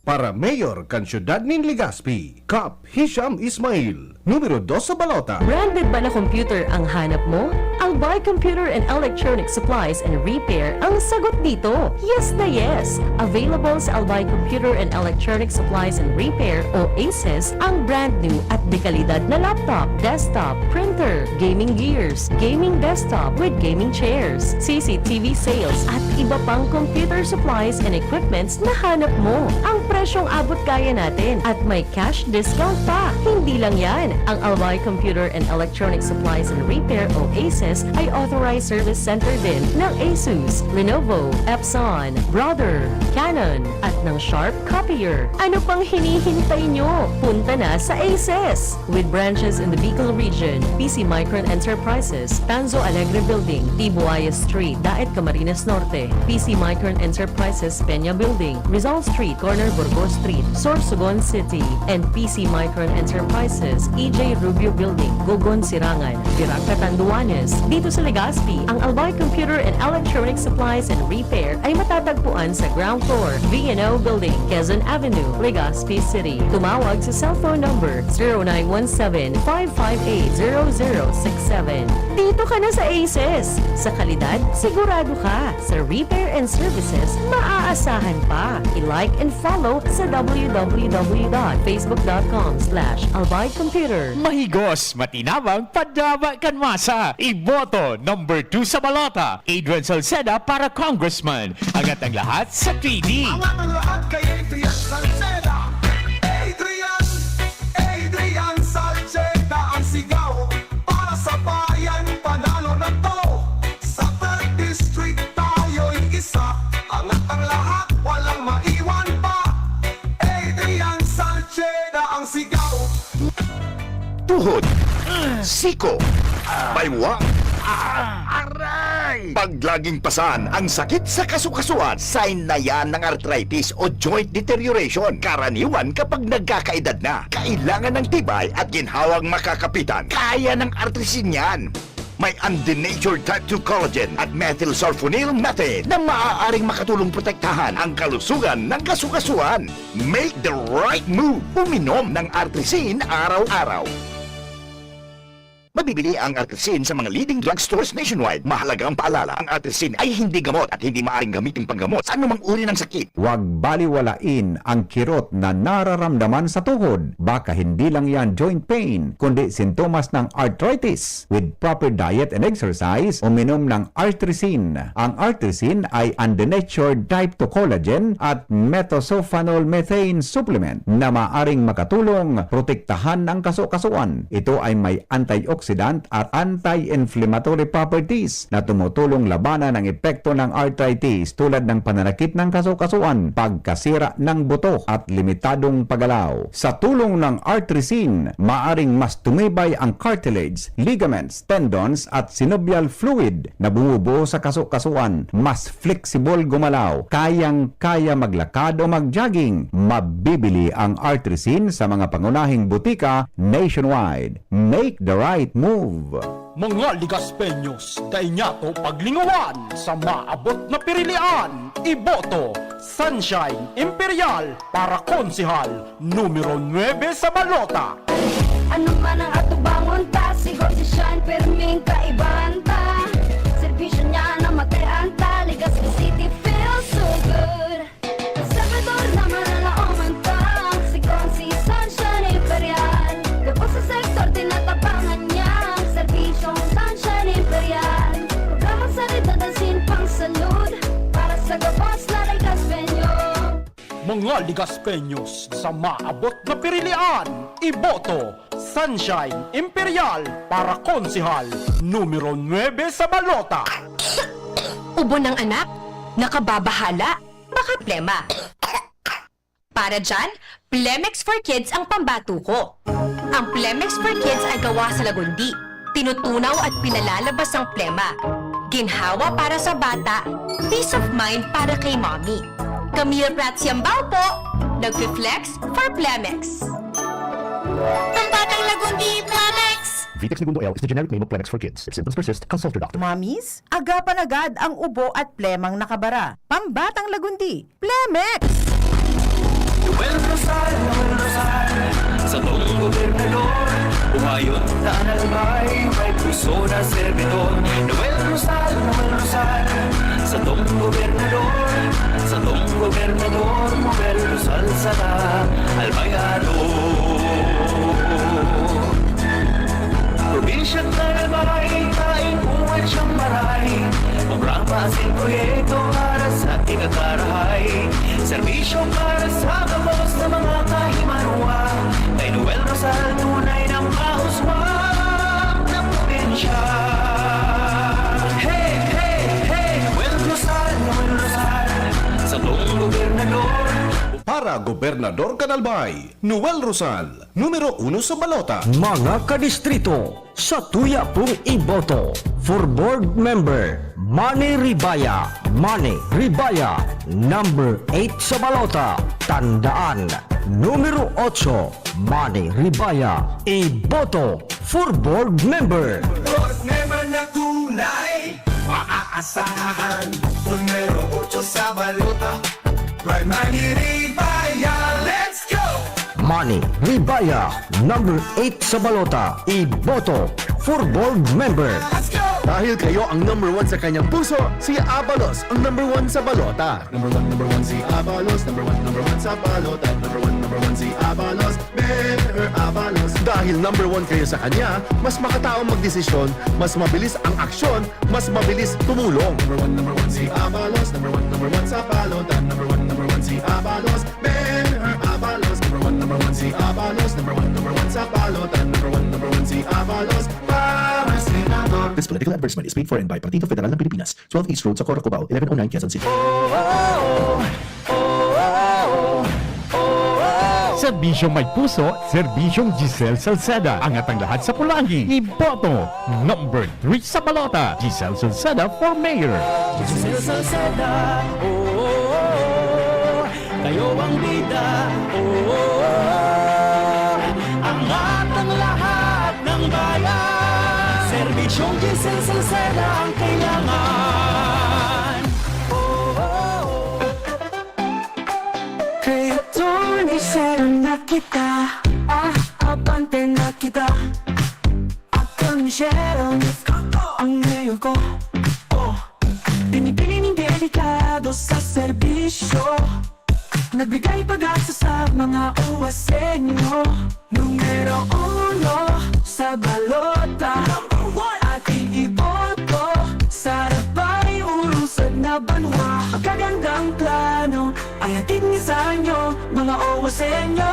Para Mayor kan Syudad nin Legazpi, Kap Hisham Ismail, numero 2 sa balota. Branded ba na computer ang hanap mo? Albay Computer and Electronic Supplies and Repair ang sagot dito. Yes na yes! Available sa Albay Computer and Electronic Supplies and Repair o ACES ang brand new at dekalidad na laptop, desktop, printer, gaming gears, gaming desktop with gaming chairs, CCTV sales at iba pang computer supplies and equipments na hanap mo. Ang presyong abot kaya natin at may cash discount pa. Hindi lang yan. Ang Albay Computer and Electronic Supplies and Repair o ACES ay authorized service center din ng ASUS, Lenovo, Epson, Brother, Canon at ng Sharp Copier. Ano pang hinihintay nyo? Punta na sa ACES! With branches in the Bicol region, PC Micron Enterprises, Tanzo Alegre Building, Tibuaya Street, Daet Camarines Norte, PC Micron Enterprises, Peña Building, Rizal Street, Corner Burgos Street, Sorsogon City, and PC Micron Enterprises, EJ Rubio Building, Gogon Sirangan, Virac Catanduanes. Dito sa Legazpi, ang Albay Computer and Electronic Supplies and Repair ay matatagpuan sa ground floor, V&O Building, Quezon Avenue, Legazpi City. Tumawag sa cellphone number 0917-558-0067. Dito ka na sa ACES. Sa kalidad, sigurado ka. Sa repair and services, maaasahan pa. I-like and follow sa www.facebook.com/albaycomputer. Mahigos, matinabang, padaba kan masa. Iboto, number 2 sa balota. Adrian Salceda para Congressman. Angat ang lahat sa 3D. Ang lahat kay Adrian Salceda. Adrian Salceda ang sigaw ang sigaw. Tuhod, siko, baywang, aray! Pag laging pasan ang sakit sa kasukasuan, sign na yan ng arthritis o joint deterioration. Karaniwan kapag nagkakaedad na, kailangan ng tibay at ginhawang makakapitan. Kaya ng artrisin yan. May undenatured type 2 collagen at methylsulfonyl methane na maaaring makatulong protektahan ang kalusugan ng kasukasuan. Make the right move. Uminom ng artrisin araw-araw. Mabibili ang artrisin sa mga leading drugstores nationwide. Mahalaga ang paalala, ang artrisin ay hindi gamot at hindi maaaring gamitin panggamot sa anumang uri ng sakit. Huwag baliwalain ang kirot na nararamdaman sa tuhod. Baka hindi lang yan joint pain, kundi sintomas ng arthritis. With proper diet and exercise, uminom ng artrisin. Ang artrisin ay undenatured type 2 collagen at methylsulfonyl methane supplement na maaring makatulong protektahan ang kasukasuan. Ito ay may antioxidant at anti-inflammatory properties na tumutulong labanan ang epekto ng arthritis tulad ng pananakit ng kasukasuan, pagkasira ng buto at limitadong paggalaw. Sa tulong ng artrisin, maaring mas tumibay ang cartilage, ligaments, tendons at synovial fluid na bumubuo sa kasukasuan. Mas flexible gumalaw, kayang-kaya maglakad o mag-jogging. Mabibili ang artrisin sa mga pangunahing butika nationwide. Make the right move. Mga ligaspenyos, kainyato paglingawan sa maabot na pirilian. Iboto, Sunshine Imperial para konsihal, numero 9 sa balota. Ano man ang atubangon ta, siguro si Shine perming kaibahan ta. Servisyo niya na matean ta, Legazpi City feels so good. Sabador naman ang laoman ta, siguro si Sunshine Imperial. Kapag sa sektor tinatapangan niya, serbisyong Sunshine Imperial. Programang salita dansin pang salud, para sa gabos na Legaspenyo. Mga ligaspenyos sa maabot na pirilian. Iboto, Sunshine Imperial para konsihal, numero 9 sa balota. Ubo ng anak? Nakababahala? Baka plema. Para dyan, Plemex for Kids ang pambato ko. Ang Plemex for Kids ay gawa sa lagundi. Tinutunaw at pinalalabas ang plema. Ginhawa para sa bata, peace of mind para kay mommy. Camille Prats Yambao po, nag-flex for Plemex. Ang batang lagundi, Plemex! Vitex Segundo L is the generic name of Plemex for kids. If symptoms persist, consult your doctor. Mamis, agapan agad ang ubo at plemang nakabara. Pambatang lagundi, Plemex! Noel Rosal, sa toong gobernador, umayon na analbay, may puso na servidor. Noel Rosal, sa toong gobernador, Noel Rosal sa albayado. Probinsya't nalabay, kain uwat siyang maray. Programa asin proyekto para sa ikakarahay. Serbisyo para sa kabos sa mga kahimanwa. Kay Noel Rosal, tunay ng kauswang ng probinsya. Hey, hey, hey! Noel Rosal, sa toong gobernador. Para Gobernador Canalbay, Noel Rosal, numero 1 sa balota. Mga kadistrito, sa tuya pong iboto. For board member, Manny Ribaya, number 8 sa balota. Tandaan, numero 8, Manny Ribaya, iboto for board member. Board member na tunay, maaasahan. Numero 8 sa balota. By Manny Ribaya, let's go! Manny Ribaya, number 8 sa balota, iboto for board member. Let's go! Dahil kayo ang number 1 sa kanyang puso, si Abalos ang number 1 sa balota. Number one, si Abalos. Number one sa balota. Number one, si Abalos. Better Abalos. Dahil number 1 kayo sa kanya, mas makataong magdesisyon, mas mabilis ang aksyon, mas mabilis tumulong. Number one, si Abalos. Number one sa balota. Number one, si Abalos. Better Abalos. Number one, si Abalos. Number one sa balota. Number one, si Abalos. Para senador. This political advertisement is paid for and by Partido Federal ng Pilipinas, 12 East Road, Socorro, Cubao, 1109 Quezon City. Serbisyong may puso, Serbisyong Giselle Salceda. Angat ang lahat sa Pulangi. Iboto. Number 3 sa balota, Giselle Salceda for Mayor. Giselle Salceda, kayo ang bida, angat ang lahat ng bayan. Serbisyong Giselle Salceda ang kailangan. Kreator ni Sero na kita, abante na kita. Ako ni Sero, ang mayor ko. Pinipiling delikado sa serbisyo, nagbigay pag-asa sa mga uwasenyo. Numero 1 sa balota, ating iboto. Sarap ay ulusad na banwa. Ang kagandang plano ay ating isa nyo, mga uwasenyo.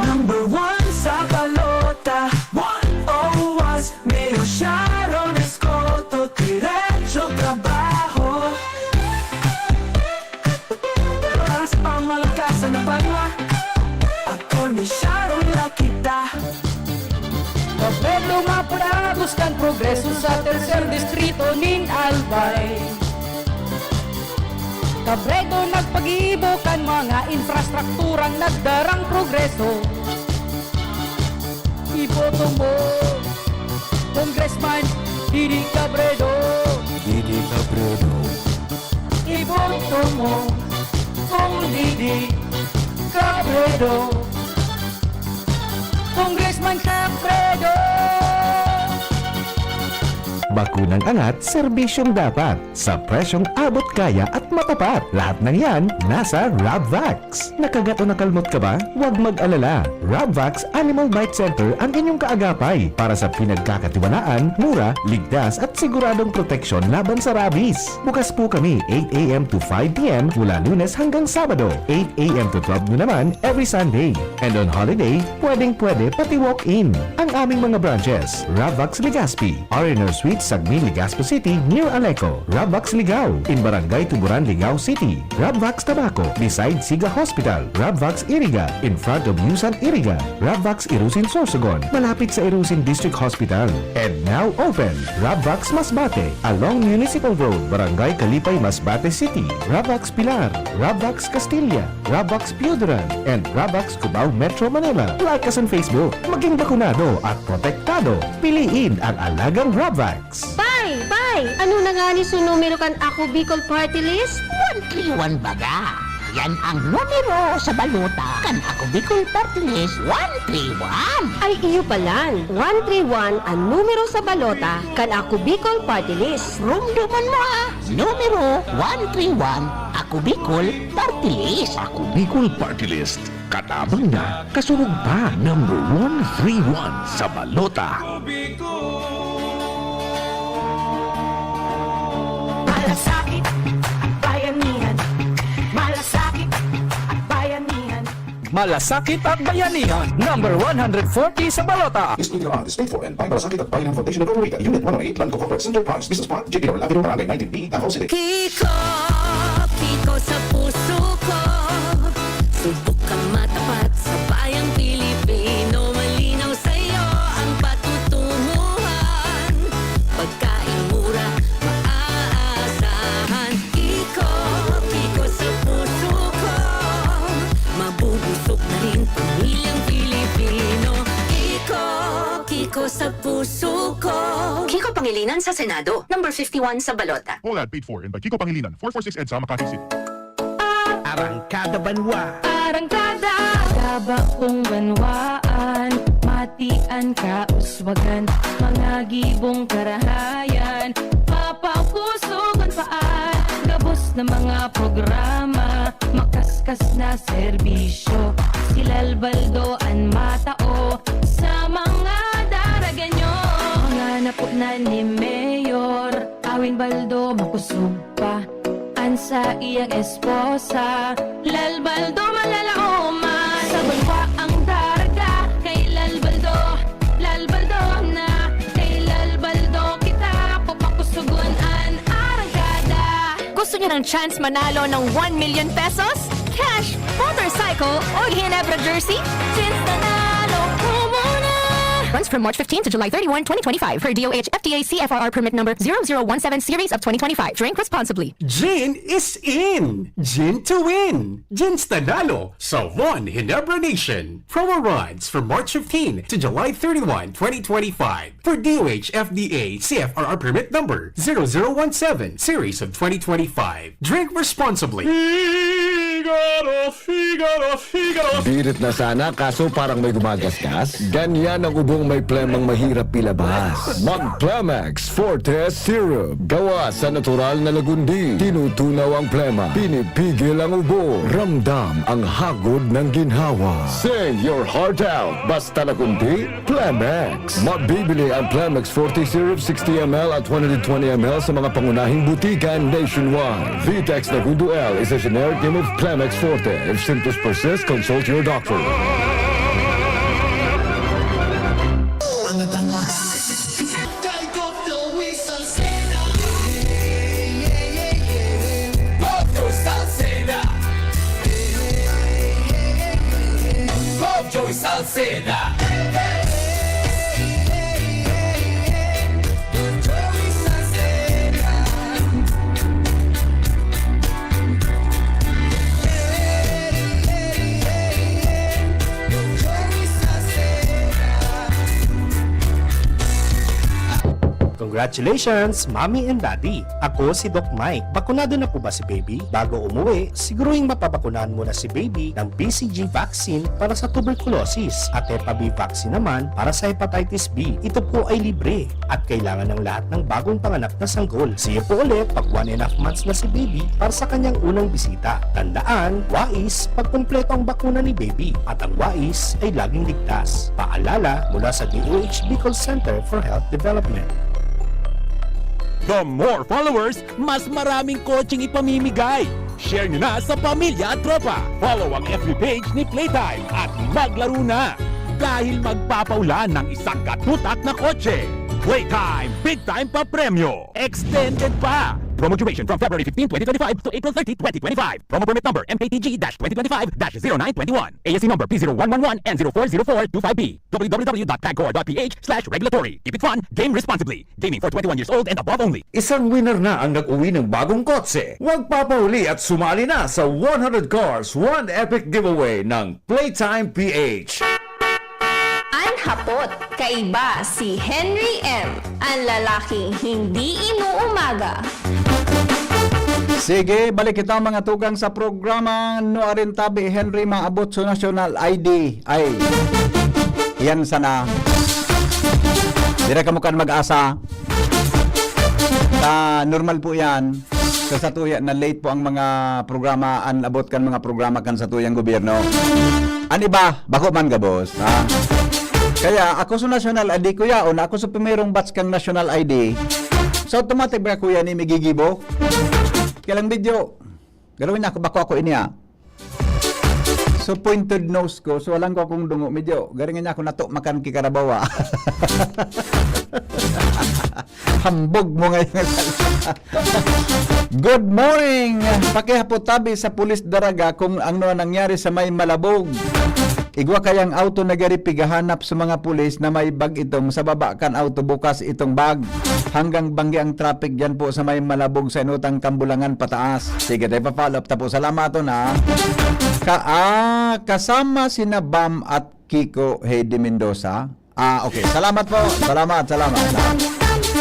Number 1 sa balota, OWAS, Mayor Sharon Escoto, diretso trabaho. Para sa pamalakasan ng banwa, ako ni Sharon na kita. Pabelo mapura, buscan progreso sa tercer distrito nin Albay. Cabredo nagpag-iibokan mga infrastrukturang nagdarang progreso. Iboto mo, Congressman Didi Cabredo. Didi Cabredo. Iboto mo, Kong Didi Cabredo. Congressman Cabredo. Bakunang angat, serbisyong dapat. Sa presyong abot kaya at matapat. Lahat ng yan, nasa Rabvax. Nakagat o nakalmot ka ba? Huwag mag-alala. Rabvax Animal Bite Center ang inyong kaagapay para sa pinagkakatiwalaan, mura, ligtas at siguradong proteksyon laban sa rabies. Bukas po kami 8 a.m. to 5 p.m. mula Lunes hanggang Sabado. 8 a.m. to 12 noon naman every Sunday. And on holiday, pwedeng-pwede pati walk-in. Ang aming mga branches, Rabvax Legazpi, R&R Suites Sagmi, Legazpo City, near Aleco. Rabvax Ligao, in Barangay Tuburan, Ligao City. Rabvax Tabaco, beside Siga Hospital. Rabvax Iriga, in front of Yusan Iriga. Rabvax Irusin Sorsogon, malapit sa Irusin District Hospital. And now open, Rabvax Masbate, along Municipal Road, Barangay Kalipay, Masbate City. Rabvax Pilar, Rabvax Castilla, Rabvax Piudaran, and Rabvax Cubao Metro Manila. Like us on Facebook, maging bakunado at protektado. Piliin ang alagang Rabvax. Bay! Ano na nga ni so numero kan ako Bicol Party List? 131 baga. Yan ang numero sa baluta. Kan ako Bicol Party List 131. Ay iyo palan. 131 ang numero sa balota kan ako Bicol Party List. Rumduman mo numero 131. Ako Bicol Party List. Ako Bicol Party List. Katabang na, kasunod pa, number 131 sa balota. Malasakit at bayanihan. Malasakit at bayanihan. Malasakit at Bayanihan, number 140 sa balota. Excluded on this paid for and by Malasakit at Bayan Foundation of Florida, Unit 108, Blanco Corporate Center, Parks Business Park, JPR, Lavero, Barangay 19B, Davao City. Kiko, Kiko sa puso ko. Subukang matapat sa bayang Pilipino. Malinaw sa'yo ang patutunguhan. Pagkain mura, maaasahan. Kiko, Kiko sa puso ko. Mabubusog na rin pamilyang Pilipino. Kiko, Kiko sa puso ko. Kiko Pangilinan sa Senado, number 51 sa balota. All ad paid for and by Kiko Pangilinan, 446 EDSA, Makati City. Arangkada Banwa. Arangkada Kabakong banwaan, matian kauswagan, mga gibong karahayan, papakusugan paan, gabos na mga programa, makaskas na serbisyo, silalbaldoan matao, sa mga daraganyo. Mga napo na ni Mayor, awin baldo makusog pa, sa iyang esposa, lalbaldo malalaoman. Sa banwa ang daraga, kay lalbaldo na, kay lalbaldo kita, papakusuguan arangkada. Gusto niyo ng chance manalo ng 1 million pesos? Cash, voters motorcycle o Ginebra jersey? Jeans nanalo ko muna. Runs from March 15 to July 31, 2025 per DOH FDA CFRR permit number 0017 series of 2025. Drink responsibly. Gin is in! Gin to win! Gin's Tanalo sa One Ginebra Nation. Promo runs from March 15 to July 31, 2025 for DOH FDA CFRR permit number 0017 series of 2025. Drink responsibly. Birit na sana kaso parang may gumagasgas. Ganyan ang ubong may plemang mahirap ilabas. Mag-Plemex Forte Syrup. Gawa sa natural na lagundi. Tinutunaw ang plema. Pinipigil ang ubo. Ramdam ang hagod ng ginhawa. Sing your heart out. Basta lagundi, Plemex. Mabibili ang Plemex Forte Syrup 60ml at 120ml sa mga pangunahing butikan nationwide. Vitex Nagundo L is a generic name of Plemex Forte. If symptoms persist, consult your doctor. Congratulations, Mommy and Daddy! Ako si Doc Mike. Bakunado na po ba si Baby? Bago umuwi, siguruhin mapapakunahan muna si Baby ng BCG vaccine para sa tuberculosis at Hep B vaccine naman para sa hepatitis B. Ito po ay libre at kailangan ng lahat ng bagong panganak na sanggol. See you po ulit pag 1.5 months na si Baby para sa kanyang unang bisita. Tandaan, wais pag kumpleto ang bakuna ni Baby at ang wais ay laging ligtas. Paalala mula sa DOH Bicol Center for Health Development. The more followers, mas maraming kotseng ipamimigay. Share nyo na sa pamilya at tropa. Follow ang FB page ni Playtime at maglaro na. Dahil magpapaulan ng isang katutak na kotse. Playtime, big time pa premyo. Extended pa. Promo duration from February 15, 2025 to April 30, 2025. Promo permit number MKTG-2025-0921. ASC number P0111 and 040425B. www.pagcor.ph/regulatory. Keep it fun, game responsibly. Gaming for 21 years old and above only. Isang winner na ang nag-uwi ng bagong kotse. Huwag papahuli at sumali na sa 100 Cars, 1 Epic Giveaway ng Playtime PH. Ang hapot, kaiba si Henry M. Ang lalaking hindi inuumaga. Sige, balik kita mga tugang sa programa no arin tabi Henry maabot sa national ID. Ay, yan sana. Dire ka mo kan mag-asa. Normal po yan. Sa tuya na late po ang mga programa, abot kan mga programa kan sa tuyang gobyerno. Ani ba? Bako man ka, boss. Ha? Kaya ako sa national ID kuya, o na ako sa primerong batch kang national ID. So automatic ba kuya ni migigibo? Kailang video, galawin ako, bako ako inya. So pointed nose ko, so walang ko akong dungo, medyo, garingin niya ako nato makan kikarabawa. Hambog mo ngayon. Good morning! Pakihapot tabi sa pulis daraga kung ano nangyari sa may Malabog. Igwa kayang auto na gari pigahanap sa mga pulis na may bag itong sa baba kan auto bukas itong bag. Hanggang banggi ang traffic dyan po sa may Malabog sa inutang Kambulangan pataas. Sige, tayo pa-follow up. Tapos salamat to na. Kasama sina Bam at Kiko Heidi Mendoza. Okay. Salamat po. Salamat.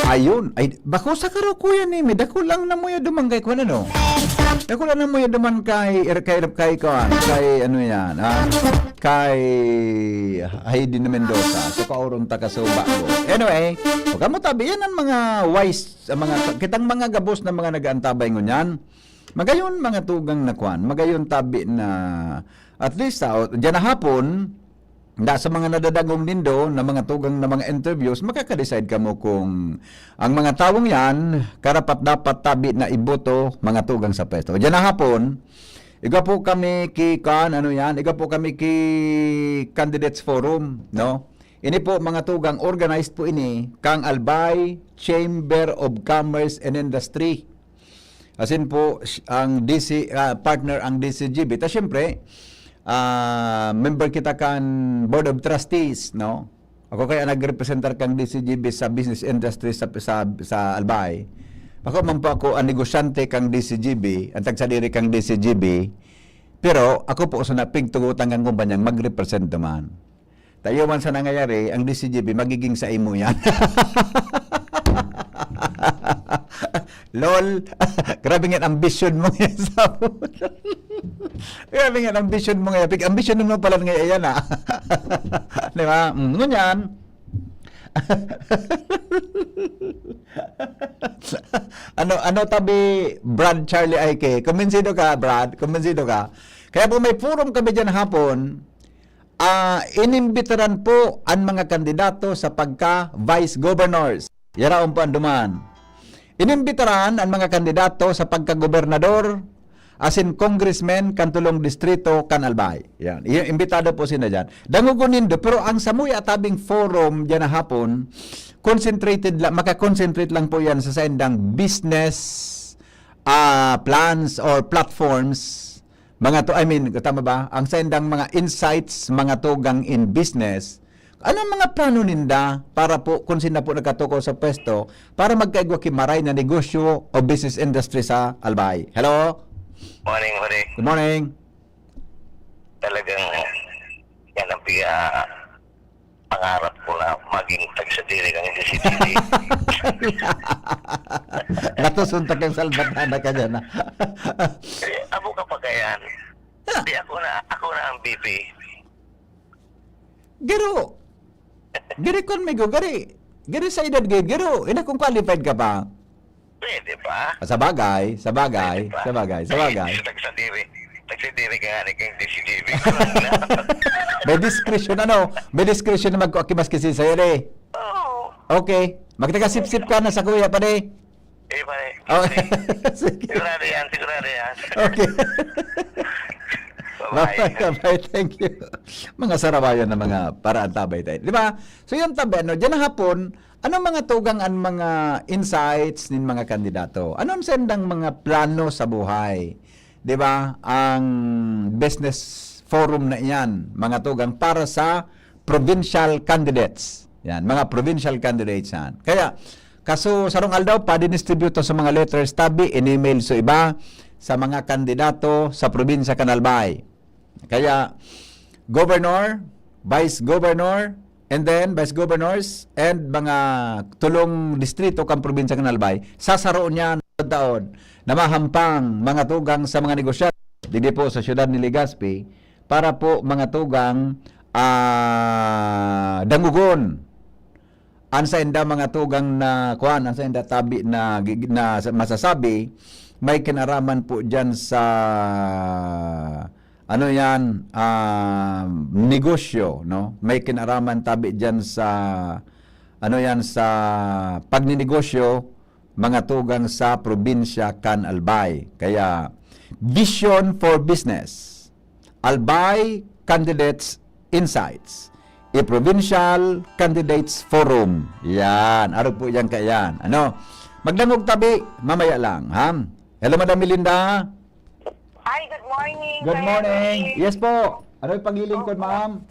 Ayun. Ay, bako sa karo kuya ni. Dako lang na mo yung duman kay kuya no? Dako lang na mo yung duman kay ano yan. Kay Heidi Mendoza. So kaurong takasuba ko. Anyway, huwag mo tabi. Yan ang mga wise, kitang mga gabos na mga nag-aantabay ngunyan. Magayon mga tugang na kwan. Magayon tabi na at least dyan na hapon, sa mga nadadagong nindo na mga tugang na mga interviews, makaka-decide ka mo kung ang mga tawong yan, karapat dapat tabi na iboto mga tugang sa pwesto. Diyan na hapon, iga po kami iga po kami ki Candidates Forum, no? Ini po mga tugang organized po ini, kang Albay Chamber of Commerce and Industry. Asin po, ang DC, partner ang DCGB. Ta syempre, member kita kan Board of Trustees, no? Ako kaya nagrepresentar kang DCGB sa business industry sa Albay. Ako man po ako ang negosyante kang DCGB, ang tagsadiri kang DCGB. Pero ako po sa napigtugutan kang kumpanyang mag-represent naman. Tayo man sa nangyayari, ang DCGB magiging sa imo yan. Lol, grabe nga ambition mo yan sa grabe nga ambition mo nga. Ambition mo pala nga yan ah. Di ba? Ngunyan. ano tabi Brad Charlie Aike? Kumensido ka, Brad? Kumensido ka? Kaya po may forum kami dyan hapon. Inimbitaran po ang mga kandidato sa pagka vice governors. Yaraon po ang duman. Inimbitaran ang mga kandidato sa pagka-gobernador, as in congressman, kantulong distrito, kan Albay. Yan. Imbitado po sila dyan. Dangugunin do, pero ang samuya tabing forum dyan na hapon, concentrated lang, makakonsentrate lang po yan sa sendang business plans or platforms. Mga to, tama ba? Ang sendang mga insights, mga tugang in business. Ano mga plano ninda para po, kung sila po nagkatuko sa pwesto, para magkaigwa kimaray na negosyo o business industry sa Albay? Hello? Morning, Jose. Good morning. Talagang yan ang pangarap ko na maging tagsadiri kang DCGB. Natusuntak kang salbatana ka dyan. Abo ka pa kayan. Di ako na ang BP. Garo. Gari kon migo, gari sa edad garo. Ina kung qualified ka pa. Pwede pa. Sa bagay. Tagsadiri ka nga ni kang DCGB. May discretion May discretion na magkuakimas kasi sa'yo eh. Oo. Okay. Magtaga-sip-sip ka na sa kuya pa eh. Pare. Okay. Sigurado yan. Okay. Bye-bye. Bye. Thank you. Mga sarabayan na mga paraan tabay tayo. Di ba? So yung tabay, dyan na hapon, anong mga tugang ang mga insights ng mga kandidato? Anong sendang mga plano sa buhay? Di ba? Ang business forum na yan, mga tugang para sa provincial candidates. Yan, mga provincial candidates yan. Kaya, kaso sarong aldaw, pa-distribute sa mga letters tabi, in-email sa iba, sa mga kandidato sa probinsya Kanalbay. Kaya, governor, vice governor, and then vice governors, and mga tulong distrito kang probinsya Kanalbay, sasaroon niya taon na mahampang mga tugang sa mga negosyante dito po sa siyudad ni Legazpi para po mga tugang dangugon ansa inda mga tugang na kuan ansa inda tabi na masasabi may kinaraman po diyan sa negosyo, no? May kinaraman tabi diyan sa sa pagninegosyo mga tugang sa probinsya kan Albay. Kaya Vision for Business, Albay Candidates Insights, Provincial Candidates Forum. Yan, araw po yan kayan. Magdangog tabi, mamaya lang, ha? Hello, Madam Melinda. Hi, good morning. Good morning. Yes po. Ano yung pagiling ko, ma'am?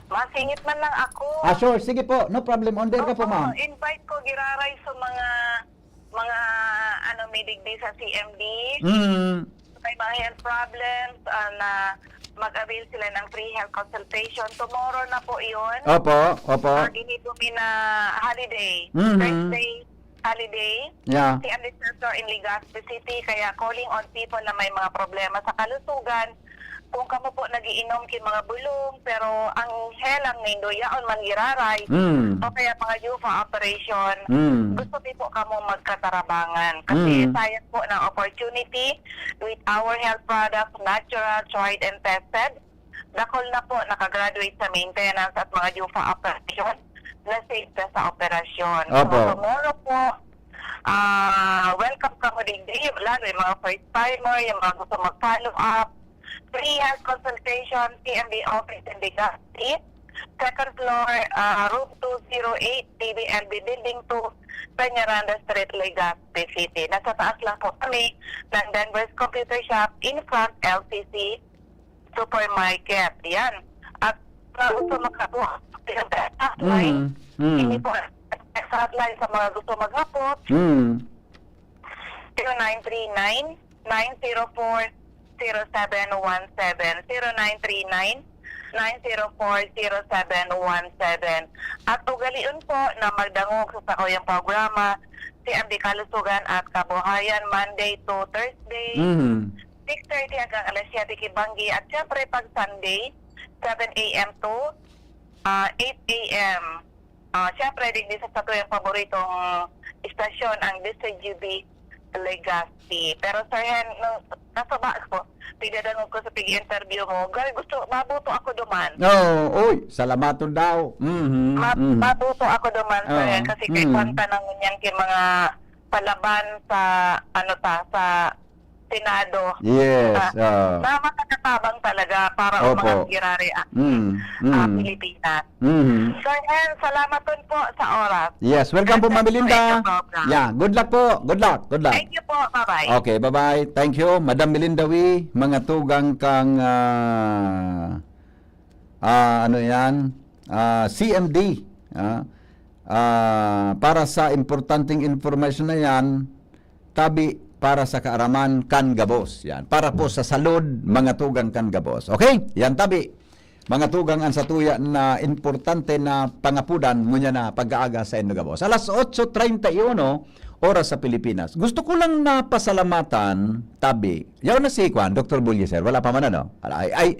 Masingit man lang ako. Sure. Sige po. No problem. On there ka po, ma'am. Invite ko giraray sa mga may digdi sa CMD. May mga health problems na mag-avail sila ng free health consultation. Tomorrow na po yun. Opo. Ginito na holiday. Thursday holiday. Yeah. Si Andy Center in Legazpi City. Kaya calling on people na may mga problema sa kalusugan. Kung kamo po nagiinom kin mga bulong, pero ang helang nindo yaon man giraray, o kaya mga UFA operation, gusto po kamo magkatarabangan. Kasi sayang po ng opportunity with our health products, natural, tried and tested. Dakol na po nakagraduate sa maintenance at mga UFA operation na safe na sa operasyon. Opo. So tomorrow po, welcome kamo din, lalo yung mga first timer, yung mga gusto mag-follow up. Free health consultation, CMD office in Legazpi. Second floor, room 208, TBLB Building 2, Peñaranda Street, Legazpi City. Nasa taas lang po kami ng Denver's Computer Shop in front LCC supermarket. Yan. At gusto magkakuha. Hotline. Hindi po sa hotline sa mga gusto maghapot. 0939-904-0717. 0939-904-0717. At ugalion po na magdangog sa sakuyang programa si Abdi Kalusugan at Kabuhayan Monday to Thursday. 6:30 hanggang alas 7 Kibanggi. At syempre pag Sunday, 7 a.m. to 8 a.m. Syempre din sa sakuyang paboritong istasyon ang DCGB Legacy. Pero Sir Hen, nasa ba ko, pigdadangog ko sa pig-interview mo, gal gusto, mabuto ako duman. Salamaton daw. Mabuto ako duman, Sir Hen, kasi kay kwanta nang niyang kay mga palaban sa, sa Senado. Yes. Na makakatabang talaga para Opo. mga girari Pilipinas. Sir Hen, salamat po sa oras. Yes, welcome po, Ma'am Melinda. program. Yeah, good luck po. Good luck. Thank you po. Bye-bye. Okay, bye-bye. Thank you, Madam Melinda Wi. Mga tugang kang CMD. Para sa importanteng information na yan, tabi para sa kaaraman kan gabos. Yan. Para po sa salud, mga tugang kan gabos. Okay? Yan tabi. Mga tugang ang satuya na importante na pangapudan ngunya na pag-aaga sa Indogabos. Alas 8:31 oras sa Pilipinas. Gusto ko lang na pasalamatan, tabi. Yaw na si Kwan, Dr. Bulyeser. Wala pa man ano? Ay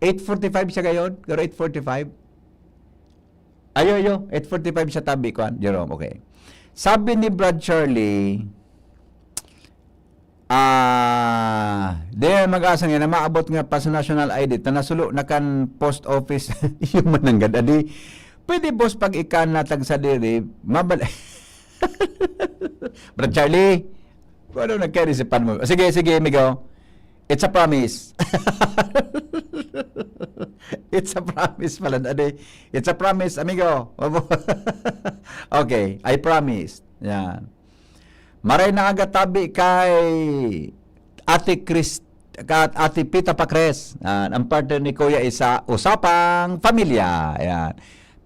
8:45 siya gayon? Pero 8:45? Ayo, 8:45 siya tabi, Kwan. Jerome, okay. Sabi ni Brad Charlie, Di mag-asa nga na maabot nga pa sa national ID na nasulo na kan post office yung mananggad. Adi, pwede boss pag ikan natag sa diri, mabalik. Brad Charlie, kung ano nag-carry si pan mo? Sige, Migo. It's a promise. It's a promise pala. Adi, it's a promise, amigo. Okay, I promise. Yan. Maray na aga tabi kay Ate Pita Pacres. Ang partner ni Kuya isa usapang pamilya. Ayan.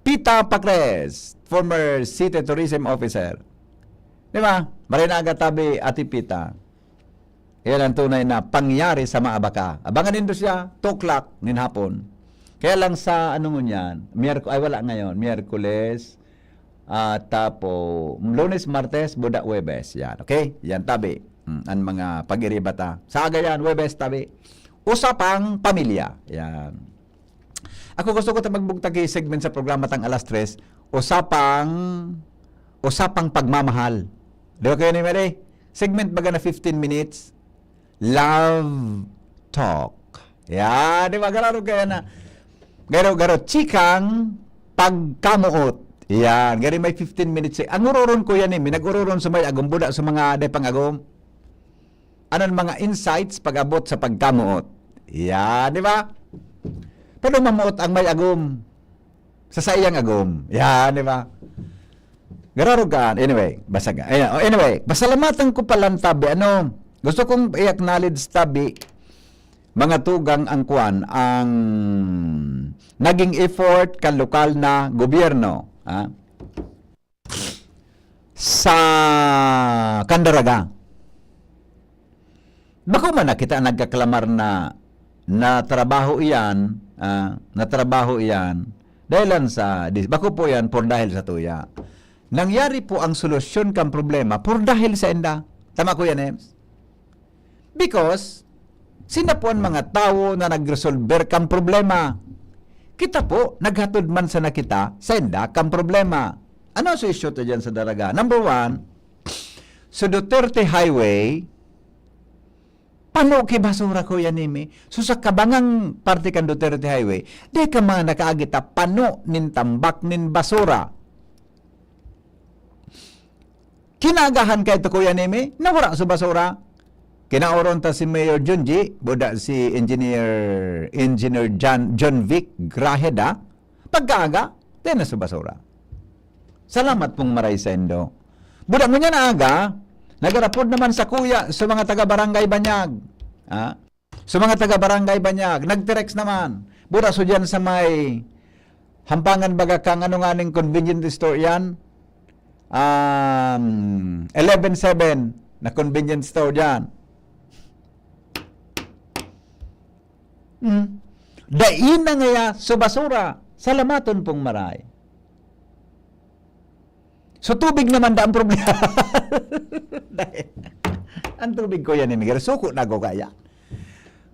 Pita Pacres, former City Tourism Officer. Di ba? Maray na aga tabi Ate Pita. Yan ang tunay na pangyari sa Maabaka. Abangan din siya 2 o'clock nin hapon. Kaya lang sa ano ngunyan, wala ngayon, Miyerkules, tapo Lunes, Martes, Buda, Webes. Yan, okay? Yan tabi. Ang mga pag-iribata. Sa aga yan, Webes tabi. Usapang pamilya. Yan. Ako gusto ko magbugtagi segment sa programa tang alas 3. Usapang pagmamahal. Di ba kayo ni Mary? Segment baga na 15 minutes. Love talk. Yan, di ba? Gararo kaya na. Garo, chikang pagkamuot. Yan, gari may 15 minutes. Ang ururon ko yan nag-ururon sa may agom, buda sa mga aday pang-agom. Anong mga insights pag-abot sa pagkamuot? Yan, di ba? Paano mamuot ang may agom? Sa sayang agom. Yan, di ba? Gararugan. Anyway, basag. Anyway, pasalamatan ko palang tabi. Gusto kong i-acknowledge tabi, mga tugang ang kuwan, ang naging effort kan lokal na gobyerno sa Candaraga. Bako man na kita nagkaklamar na trabaho iyan, dahilan sa, bako po yan por dahil sa tuya. Nangyari po ang solusyon kang problema por dahil sa enda. Tama ko yan, Ems? Because, sina po ang mga tao na nag-resolver kang problema. Kita po, naghatod man sa nakita, sa enda kang problema. Ano ang issue to dyan sa Daraga? Number 1, sa Duterte Highway, pano kay basura ko yan So sa kabangang parte kan Duterte Highway, di ka mga nakaagita, pano nin tambak nin basura. Kinagahan kay to kuya nimi, nawara sa basura. Kinaoron ta si Mayor Junji, buda si Engineer John Vic Grajeda, pagkaaga, na sa basura. Salamat pong maray sendo. Buda mo niya na aga, nagarapod naman sa kuya sa mga taga-barangay Banyag. So mga taga-barangay Banyag, nag-text naman. Bura so dyan sa may Hampangan baga kang ano nga ning convenience store yan? 11-7 na convenience store dyan. Dain na ngaya so basura. Salamaton pong maray. So tubig naman da ang problema. Ang tubig ko yan Miguel. Suko na ko kaya.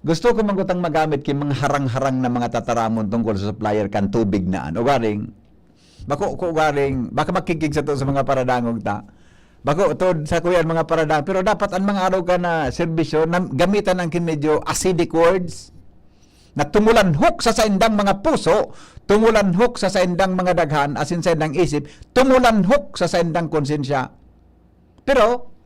Gusto ko mangutang magamit kay mga harang-harang na mga tataramon tungkol sa supplier kan tubig naan. O garing, baka makikig sa to sa mga paradangog ta. Bako to sa kuyan mga paradang. Pero dapat ang mga araw ka na serbisyo, na gamitan ang kinmedyo acidic words na tumulanhok sa saindang mga puso, tumulanhok sa saindang mga daghan, asin sa saindang isip, tumulanhok sa saindang konsensya. Pero,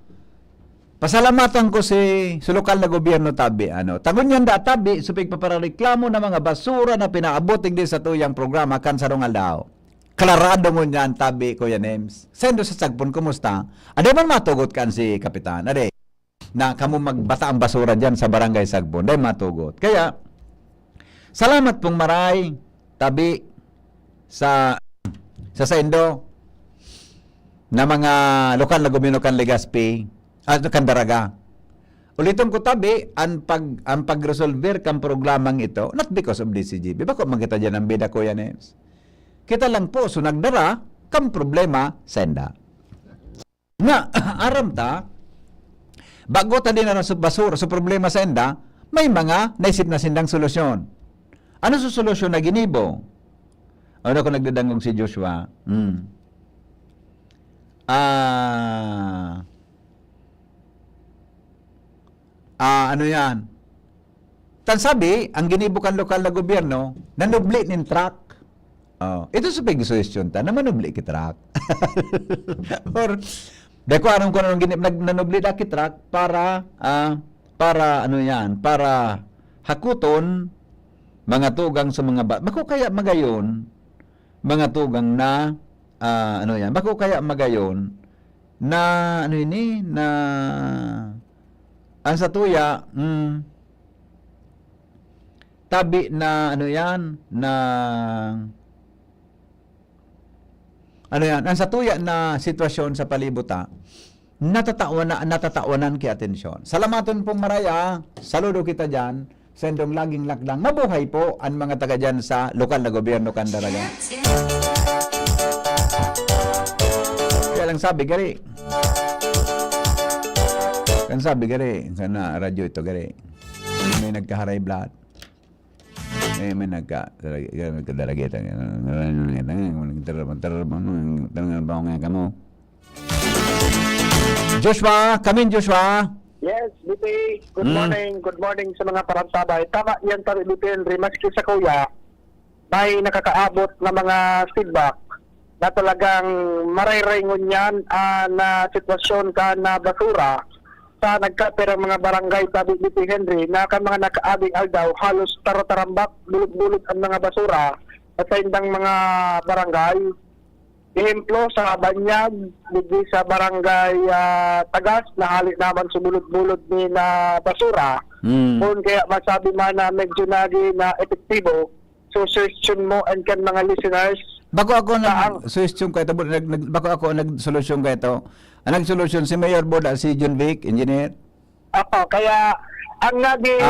pasalamatan ko si lokal na gobyerno tabi tangon yan da tabi supig paparareklamo na mga basura na pinaabot din sa tuyang programa kan sarong aldaw. Klarado mo niyan tabi Kuya Nems. Sendo sa sagpon kumusta? Ade man matugot kan si kapitan. Ade na kamo magbata ang basura diyan sa barangay Sagbon. Day matugot. Kaya salamat pong maray tabi sa Sendo na mga lokal na gobyerno kan Legazpi. Kandaraga. Ulitin ko tabi, ang pag-resolver kang programang ito, not because of DCGB. Bako magkita dyan ang bida ko yan, kita lang po, so nagdara, kang problema, senda. Na, aram ta, bago ta din na basura, so problema senda, may mga naisip na sindang solusyon. Ano sa solusyon na ginibo? Ano ko nagdadangog si Joshua? Ano yan? Tan sabi, ang ginibukan lokal na gobyerno, nanubli nin truck. Ito sa pag-suggestion ta, na manubli ki truck. Or, dako anong ko nang nanubli da ki truck para ano yan, para hakuton mga tugang sa mga bako kaya magayon, mga tugang na, ano yan, bako kaya magayon, na, ano ini, na, ang sa tuya, tabi na ano yan, na ano yan, ang sa tuya na sitwasyon sa palibuta, natatawanan ki atensyon. Salamaton pong maraya, saludo kita dyan, sendong laging lakdang, mabuhay po ang mga taga dyan sa lokal na gobyerno Candaraga. Kaya lang sabi, gari. Kan sabi gari, sana radyo ito gari. May nagka-high blood. May nagka-daragita. Joshua, come in Joshua. Yes, Bibi. Good morning. Good morning sa mga parantabay. Tama yan, Tari Bibi Henry. Maski sa kuya, may nakakaabot na mga feedback na talagang marayrayngon yan na sitwasyon ka na basura sa nagkaperang mga barangay Tabi Bibi Henry na kan mga nakaabing aldaw halos tarotarambak, bulog-bulog ang mga basura at sa indang mga barangay. Ehemplo sa Banyag, hindi sa barangay Tagas na halik naman sumulod-bulod ni na basura. Kung kaya masabi man na medyo nagi na epektibo, so suggestion mo and kan mga listeners. Bako ako nag-suggestion ko ito, bako ako nag-solusyon ko ito. Ang nag-solusyon si Mayor Boda, si John Vic, engineer. Ako, kaya ang naging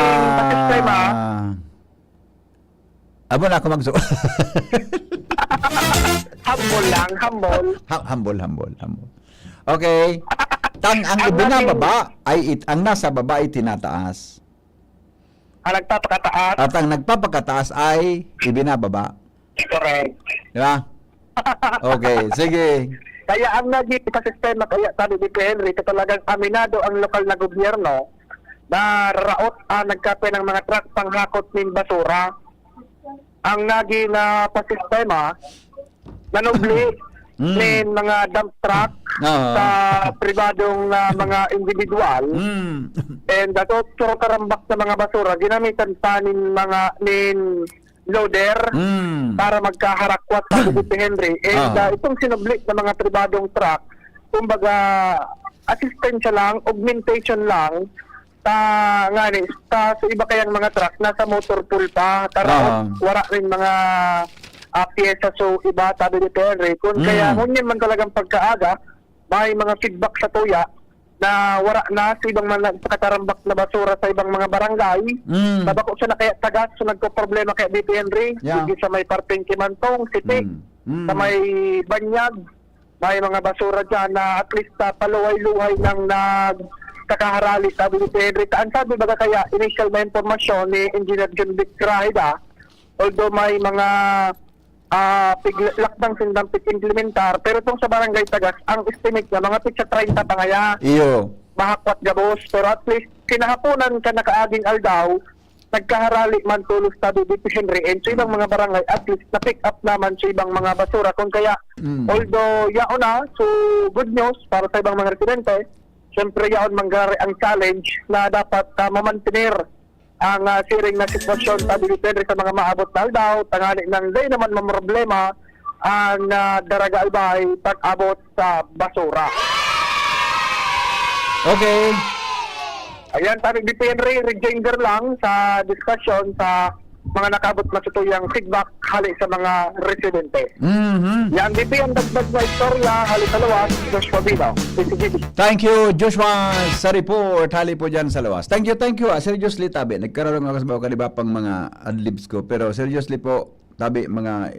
sistema. Abo na ako Humble lang, humble. Okay. Ang ibinababa ang nasa baba ay tinataas. Ang nagpapakataas. At ang nagpapakataas ay ibinababa. Correct. Diba? Okay, sige. Kaya ang naging sistema, kaya sabi ni Henry, talagang aminado ang lokal na gobyerno na raot nagkape ng mga truck panghakot ng basura. Ang naging sistema, nanubli ng mga dump truck sa pribadong mga individual. And dato karambak na mga basura, ginamitan pa nin loader para magkaharakwat sa Bibi Henry. And itong sinublik na mga pribadong truck, kumbaga assistensya lang, augmentation lang nga ni sa iba kayang mga truck nasa motor pool pa tara wala rin mga piyesa so iba tabi ni Henry kung kaya ngunyan man talagang pagkaaga may mga feedback sa tuya na wala na sa ibang mga katarambak na basura sa ibang mga barangay nabako siya na kaya tagas so nagko-problema kaya DP Henry sige sa may parting Kimantong City sa may Banyag may mga basura dyan na at least paluway-luhay ng kakaharali sabi ni Henry. Ang sabi baga kaya initial na informasyon ni Engineer John Vic Crahida, although may mga lakdang sindang implementar, pero itong sa Barangay Tagas, ang estimate niya, mga pitsa 30 pa ngaya. Iyo. Mahakwat gabos, pero at least kinahaponan ka nakaaging aldaw, nagkaharali man tulos sabi ni Henry, and sa ibang mga barangay, at least na-pick up naman sa ibang mga basura. Kung kaya, although yaon na, so good news para sa ibang mga residente, siyempre yaon manggari ang challenge na dapat mamantinir ang siring na sitwasyon sabi ni Henry sa mga maabot na aldaw, tangani ng day naman mamroblema ang daraga albay pag-abot sa basura. Okay. Ayan, tabi ni Henry, rejoinder lang sa discussion sa mga nakabot masutuyang feedback hali sa mga residente. Yan, DP ang dagdag na istorya hali sa lawas, Joshua Bino, PCGB. Thank you, Joshua, sa report. Hali po dyan sa lawas. Thank you. Seriously, tabi. Nagkaroon ako sa kanila pang mga adlibs ko. Pero seriously po, tabi, mga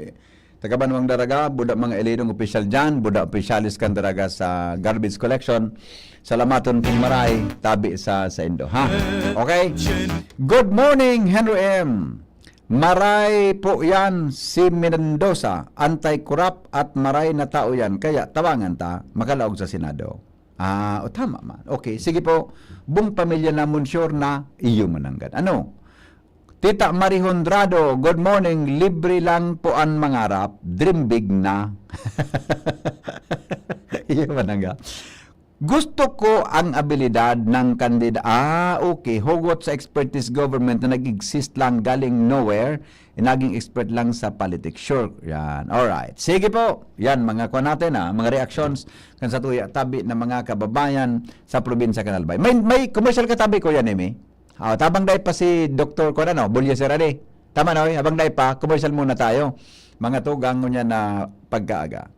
tagabanwang daraga, budak mga elinong opisyal dyan, budak opisyalis kan daraga sa garbage collection. Salamaton pong maray, tabi sa Indo. Ha? Okay? Good morning, Henry M. Maray po yan si Mendoza, anti-corrupt at maray na tao yan. Kaya tawangan ta, makalaog sa Senado. Tama man. Okay, sige po. Buong pamilya na sure na iyo mananggad. Ano? Tita Marie Hondrado, good morning. Libre lang po ang mangarap. Dream big na. Iyo mananggad. Gusto ko ang abilidad ng kandida. Okay. Hugot sa expertise government na nag-exist lang galing nowhere, naging expert lang sa politics. Sure. Yan. Alright. Sige po. Yan, mga kuha natin, mga reactions kan sa tuya tabi ng mga kababayan sa probinsya Canalbay. May commercial katabi ko yan, Emi. Tabang day pa si Dr. Corano, Bulya Serrade. Tama na, habang day pa, commercial muna tayo. Mga tugang niya na pagkaaga.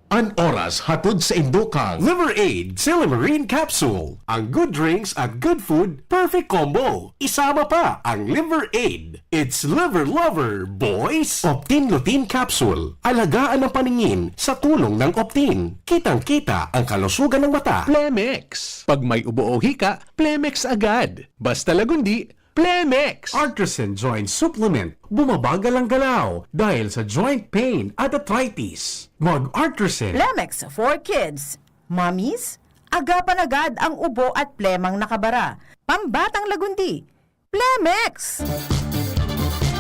An oras hatod sa Indokang Liver Aid Silimarine Capsule. Ang good drinks at good food, perfect combo. Isama pa ang Liver Aid. It's liver lover, boys! Optin Lutein Capsule. Alagaan ang paningin sa tulong ng Optin. Kitang-kita ang kalusugan ng mata. Plemex. Pag may ubo o hika, Plemex agad. Basta lagundi, Plemex. Artisan Joint Supplement. Bumabagal ang galaw dahil sa joint pain at arthritis. Mag-Artisan. Plemex for kids. Mommies, agapan agad ang ubo at plemang nakabara. Pambatang lagundi, Plemex.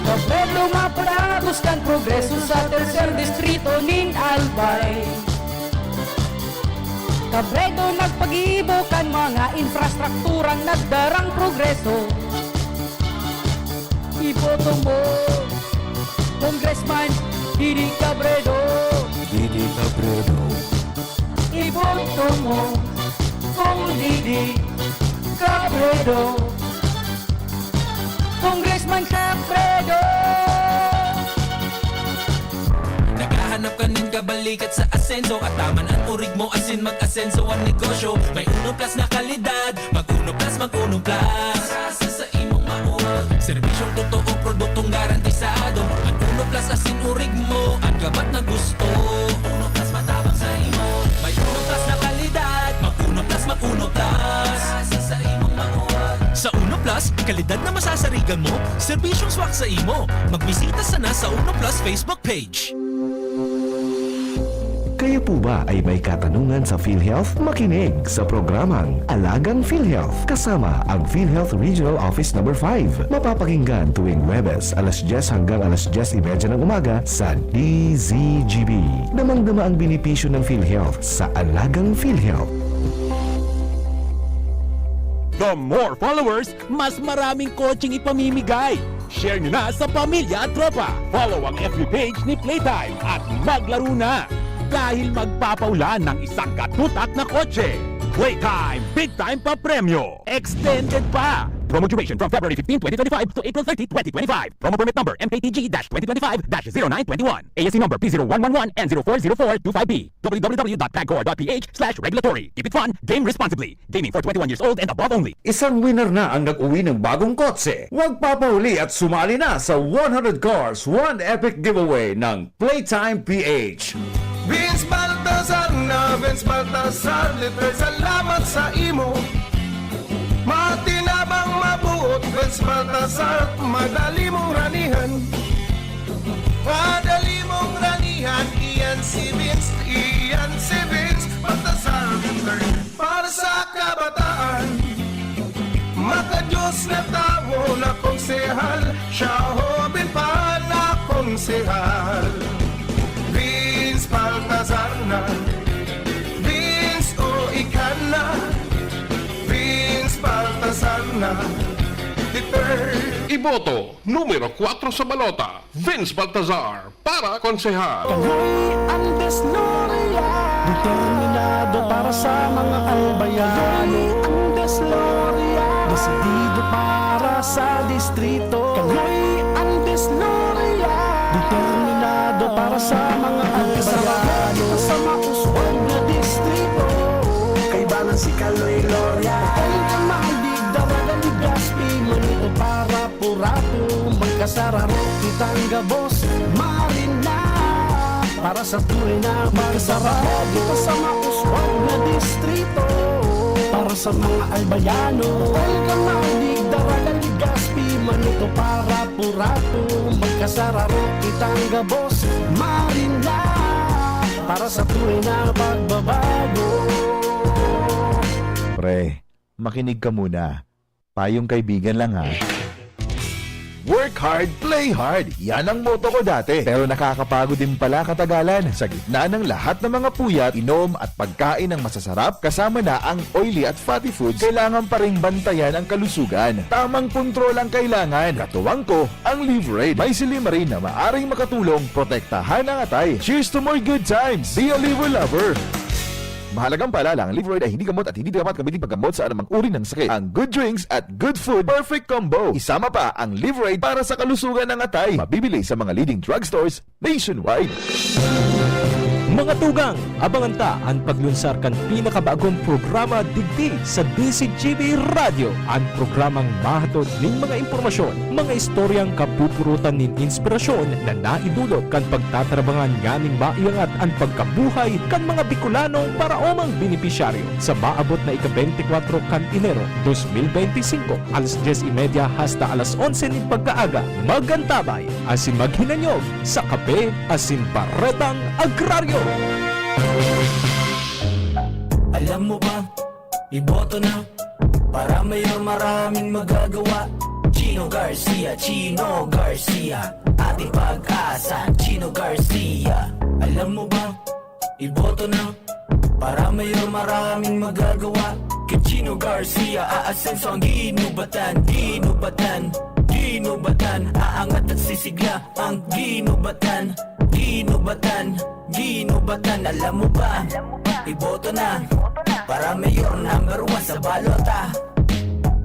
Pueblo mapula, buscan progreso sa tercer distrito nin Albay. Kabredo nagpag-ibo kan mga infrastrukturang nagdarang progreso. Iboto mo, Congressman Didi Cabredo. Didi Cabredo. Iboto mo, Kong Didi Cabredo. Congressman Cabredo. Naghahanap ka nin kabalikat sa asenso at taman ang urig mo asin mag-asenso ang negosyo. May Uno Plus na kalidad, mag-Uno Plus, mag-Uno Plus. Sa imong mauod, serbisyong totoo, produktong garantisado. Ang Uno Plus asin urig mo, ang gabat na gusto. Uno Plus matabang sa imo. May Uno Plus na kalidad, mag-Uno Plus, mag-Uno Plus. Sa imong mauod. Sa Uno Plus, kalidad na masasarigan mo, serbisyong swak sa imo. Magbisita sana sa Uno Plus Facebook page. Kayo po ba ay may katanungan sa PhilHealth? Makinig sa programang Alagang PhilHealth kasama ang PhilHealth Regional Office No. 5. Mapapakinggan tuwing Huwebes alas 10 hanggang alas 10:30 ng umaga sa DZGB. Damang-dama ang benepisyo ng PhilHealth sa Alagang PhilHealth. The more followers, mas maraming coaching ipamimigay. Share nyo na sa pamilya at tropa. Follow ang FB page ni Playtime at maglaro na. Dahil magpapaulan ng isang katutak na kotse. Playtime, big time pa premyo. Extended pa. Promo duration from February 15, 2025 to April 30, 2025. Promo permit number MKTG-2025-0921. ASC number P0111 and 040425B. www.pagcor.ph/regulatory. Keep it fun, game responsibly. Gaming for 21 years old and above only. Isang winner na ang nag-uwi ng bagong kotse. Huwag papahuli at sumali na sa 100 Cars, 1 Epic Giveaway ng Playtime PH. Vince Baltazar na Vince Baltazar, liter salamat sa imo. Matinabang mabuot, Vince Baltazar, madali mong ranihan. Madali mong ranihan, iyan si Vince Baltazar, liter para sa kabataan. Makadiyos na tao na konsehal, siya hobin pa na konsehal. Vince Baltazar na, Vince o ikan na, Vince Baltazar na, Iboto, numero 4 sa balota, Vince Baltazar, para konsehal. Kano'y ang Desloria, determinado para sa mga albayano. Ang Desloria, desidido para sa distrito. Kano'y ang Desloria, determinado para sa mga albayano. Sa mauswag na distrito, kaibanan si Kaloy Gloria. Kaya ka mahalig, daragal, gaspi, manito para purato. Magkasararo, kitang gabos, marina. Para sa tunay na magsarap dito sa mauswag na distrito. Para sa mga albayano, kaya ka mahalig, daragal, gaspi, manito para purato. Magkasararo, kitang gabos, marina. Para sa tunay na pagbabago. Pre, makinig ka muna. Payong kaibigan lang ha. Work hard, play hard. Yan ang motto ko dati. Pero nakakapagod din pala katagalan. Sa gitna ng lahat ng mga puyat, inom at pagkain ng masasarap, kasama na ang oily at fatty foods, kailangan pa rin bantayan ang kalusugan. Tamang kontrol ang kailangan. Katuwang ko, ang Live-Raid. May silimarin na maaring makatulong, protektahan ang atay. Cheers to more good times. Be a liver lover. Mahalagang paalala, ang Live-Raid ay hindi gamot at hindi dapat gamitin paggamot sa anumang uri ng sakit. Ang good drinks at good food, perfect combo. Isama pa ang Live-Raid para sa kalusugan ng atay. Mabibili sa mga leading drugstores nationwide. Mga tugang, abangan ta ang paglunsar kan pinakabagong programa digdi sa DCGB Radio. Ang programang mahatod ning mga impormasyon, mga istoryang kapupurutan nin inspirasyon na naidulot kan pagtatrabangan nganing maiangat ang pagkabuhay kan mga Bicolano para omang benepisyaryo sa maabot na ika-24 kan Enero 2025 alas 10:30 hasta alas 11 nin pagkaaga. Magantabay asin maghinanyog sa kape asin paretang agraryo. Alam mo ba, iboto na para mayor maraming magagawa. Chino Garcia, ating pag-asa. Chino Garcia. Alam mo ba, iboto na para mayor maraming magagawa. Kay Chino Garcia, aasenso ang ginubatan. Aangat at sisigla ang ginubatan. Alam mo ba, iboto na para mayor number 1 sa balota.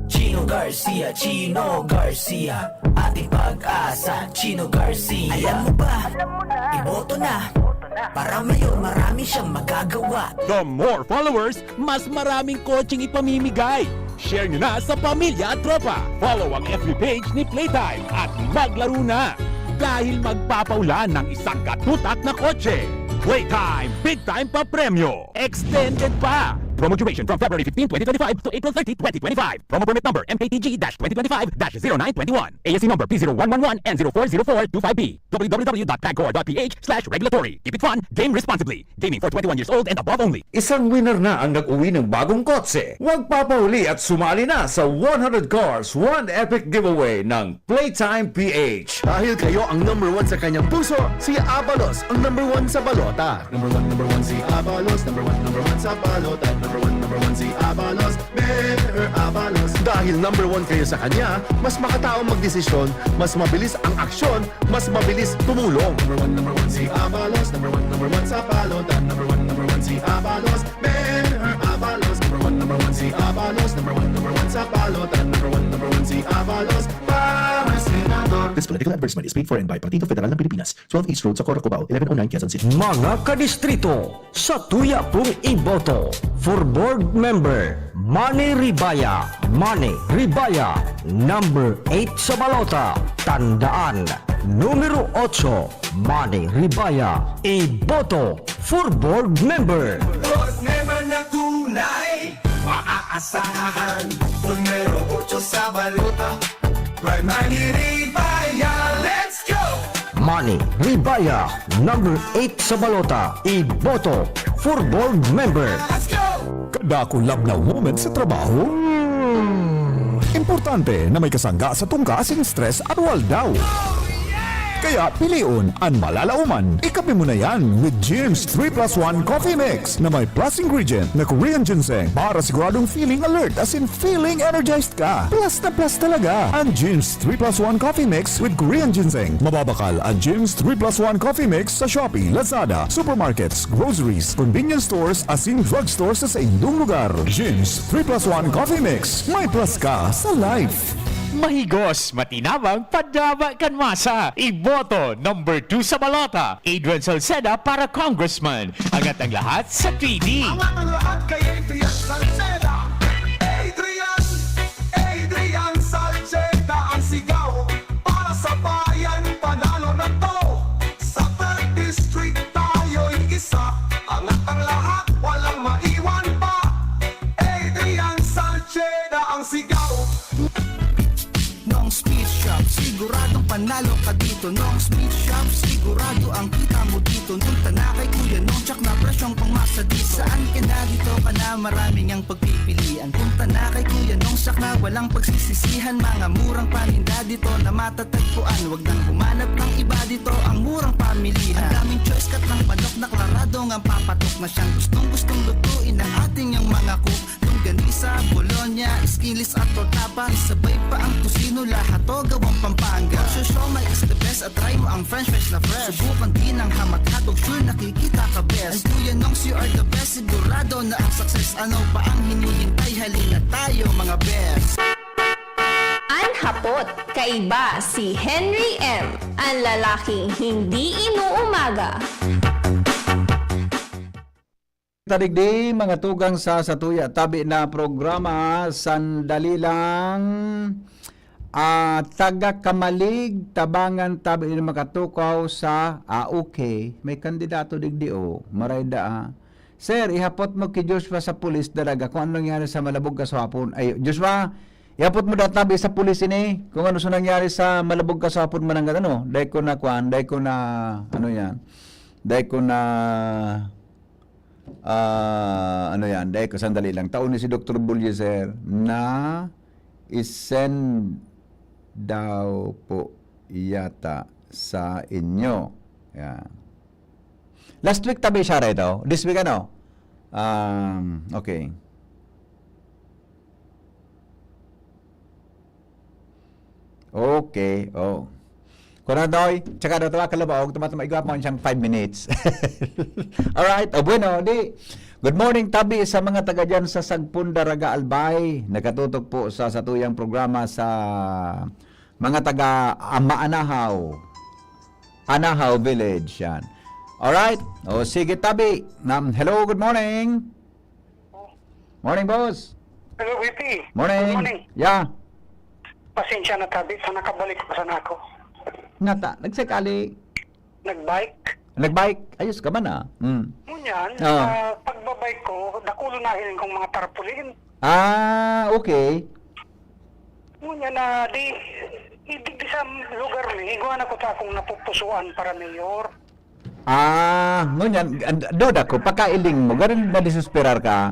Chino Garcia, ating pag-asa. Chino Garcia. Alam mo ba, iboto na para mayor marami siyang magagawa. The more followers, mas maraming coaching ipamimigay. Share nyo na sa pamilya at tropa. Follow ang FB page ni Playtime at maglaro na. Dahil magpapaulan ng isang katutak na kotse. Playtime, big time pa premyo. Extended pa. Promo duration from February 15, 2025 to April 30, 2025. Promo permit number MKTG-2025-0921. ASC number P0111 and 040425B. www.pagcor.ph/regulatory. Keep it fun, game responsibly. Gaming for 21 years old and above only. Isang winner na ang nag-uwi ng bagong kotse. Huwag papahuli at sumali na sa 100 Cars, 1 Epic Giveaway ng Playtime PH. Dahil kayo ang number 1 sa kanyang puso, si Abalos ang number 1 sa balota. Number 1 si Abalos, number 1 sa balota. Number 1 si Abalos, Mayor Abalos. Dahil number 1 kayo sa kanya, mas makataong magdesisyon, mas mabilis ang aksyon, mas mabilis tumulong. Number 1 si Abalos, number 1 sa balota. Number 1 si Abalos, Mayor Abalos. Number balota. Number one, si Abalos para senador. This political advertisement is paid for and by Partido Federal ng Pilipinas, 12 East Road, Socorro, Cubao, 1109 Quezon City. Mga kadistrito, sa tuya pong iboto. For board member, Manny Ribaya. Manny Ribaya, number 8 sa balota. Tandaan, numero 8, Manny Ribaya. Iboto for board member. Board member na tunay, maaasahan. Numero 8 sa balota. Manny Ribaya, let's go! Manny Ribaya, number 8 sa balota. Iboto for board member. Let's go! Kadakulab na moment sa trabaho? Importante na may kasangga sa tungkasing stress at waldaw. Kaya piliun ang malalauman. Ikape mo na yan with Jim's 3+1 Coffee Mix na may plus ingredient na Korean ginseng para siguradong feeling alert as in feeling energized ka. Plus na plus talaga ang Jim's 3+1 Coffee Mix with Korean ginseng. Mababakal ang Jim's 3+1 Coffee Mix sa Shopee, Lazada, supermarkets, groceries, convenience stores as in drugstores sa indong lugar. Jim's 3+1 Coffee Mix. May plus ka sa life. Mahigos, matinabang, padaba kan masa. Iboto, number 2 sa balota. Adrian Salceda para congressman. Angat ang lahat sa 3D. Angat ang lahat kay Adrian Salceda. Adrian Salceda ang sigaw para sa bayan, panalo na to. Sa 3rd District tayo'y isa. Angat ang lahat, walang maiwan pa. Adrian Salceda ang sigaw. Nong Smith Shop, siguradong panalo ka dito. Nong Smith Shop, sigurado ang kita mo dito. Punta na kay Kuya Nong, tsak na presyong pangmasa dito. Saan ka na dito ka na, maraming ang pagpipilian. Punta na kay Kuya Nong, tsak na walang pagsisisihan. Mga murang paninda dito na matatagpuan. Huwag nang humanap ng iba dito, ang murang pamilihan. Ang daming choice kat ng manok na klaradong ang papatok na siyang gustong lutuin ng ating yung mga cook. Ganisa, Bologna, Skilis at Tortapa. Sabay pa ang tusino, lahat o gawang Pampanga. Siomai is the best at try mo ang french fries na fresh. Subukan din ang hamak-hatog, sure nakikita ka best. And Kuya Nongs, you are the best, sigurado na ang success. Ano pa ang hinihintay, halina tayo mga best. Anhapot, kaiba si Henry M. Ang lalaking hindi inuumaga. Tadigdi mga tugang sa Satuya Tabi na programa, sandali lang. Taga Kamalig, Tabangan, tabi na makatukaw sa okay. May kandidato digdi marayda Sir, ihapot mo kay Joshua sa pulis dalaga kung ano nangyari sa Malabog kasapon. Ay, Joshua, ihapot mo databi sa pulis ini kung ano sa nangyari sa Malabog kasapon mananggat ano. Dahil ko na ano yan. Dahil ko na ano yan, dahil ko sandali lang. Taon ni si Dr. Bulyeser na isend daw po yata sa inyo. Yan. Last week tabi siya ito. This week ano? Okay. Okay. Oh. Kung na doy, tsaka daw tawa kalabaw, tumatama mo siyang 5 minutes. Alright, bueno, good morning tabi sa mga taga dyan sa Sagpun, Daraga, Albay. Nakatutok po sa satuyang programa sa mga taga Anahaw Village. Yan. Alright, sige tabi. Hello, good morning. Morning, boss. Hello, VP. Morning. Good morning. Yeah. Pasensya na tabi, sa nakabalik ko sa nako. Nagsakali. Nagbike? Ayos ka man Ngunyan, pagbabike ko, nakulo na hiling kong mga tarpulin. Okay. Ngunyan na, di sa lugar ni, iguan ako ta akong napupusuan para mayor. Ngunyan, doda ko, pakailing mo, ganun na disesperar ka?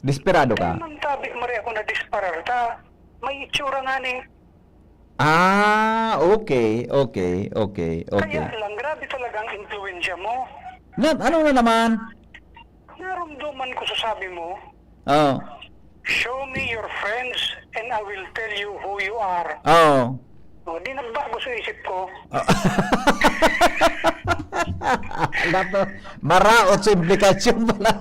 Desperado ka? Naman tabi, mari ako na disparar ta. May itsura nga ni. Okay. Kaya lang, grabe talagang influensya mo. Ano na naman? Naramdaman ko sa sabi mo, show me your friends and I will tell you who you are. Di nagbago sa isip ko. Maraot sa implikasyon pala.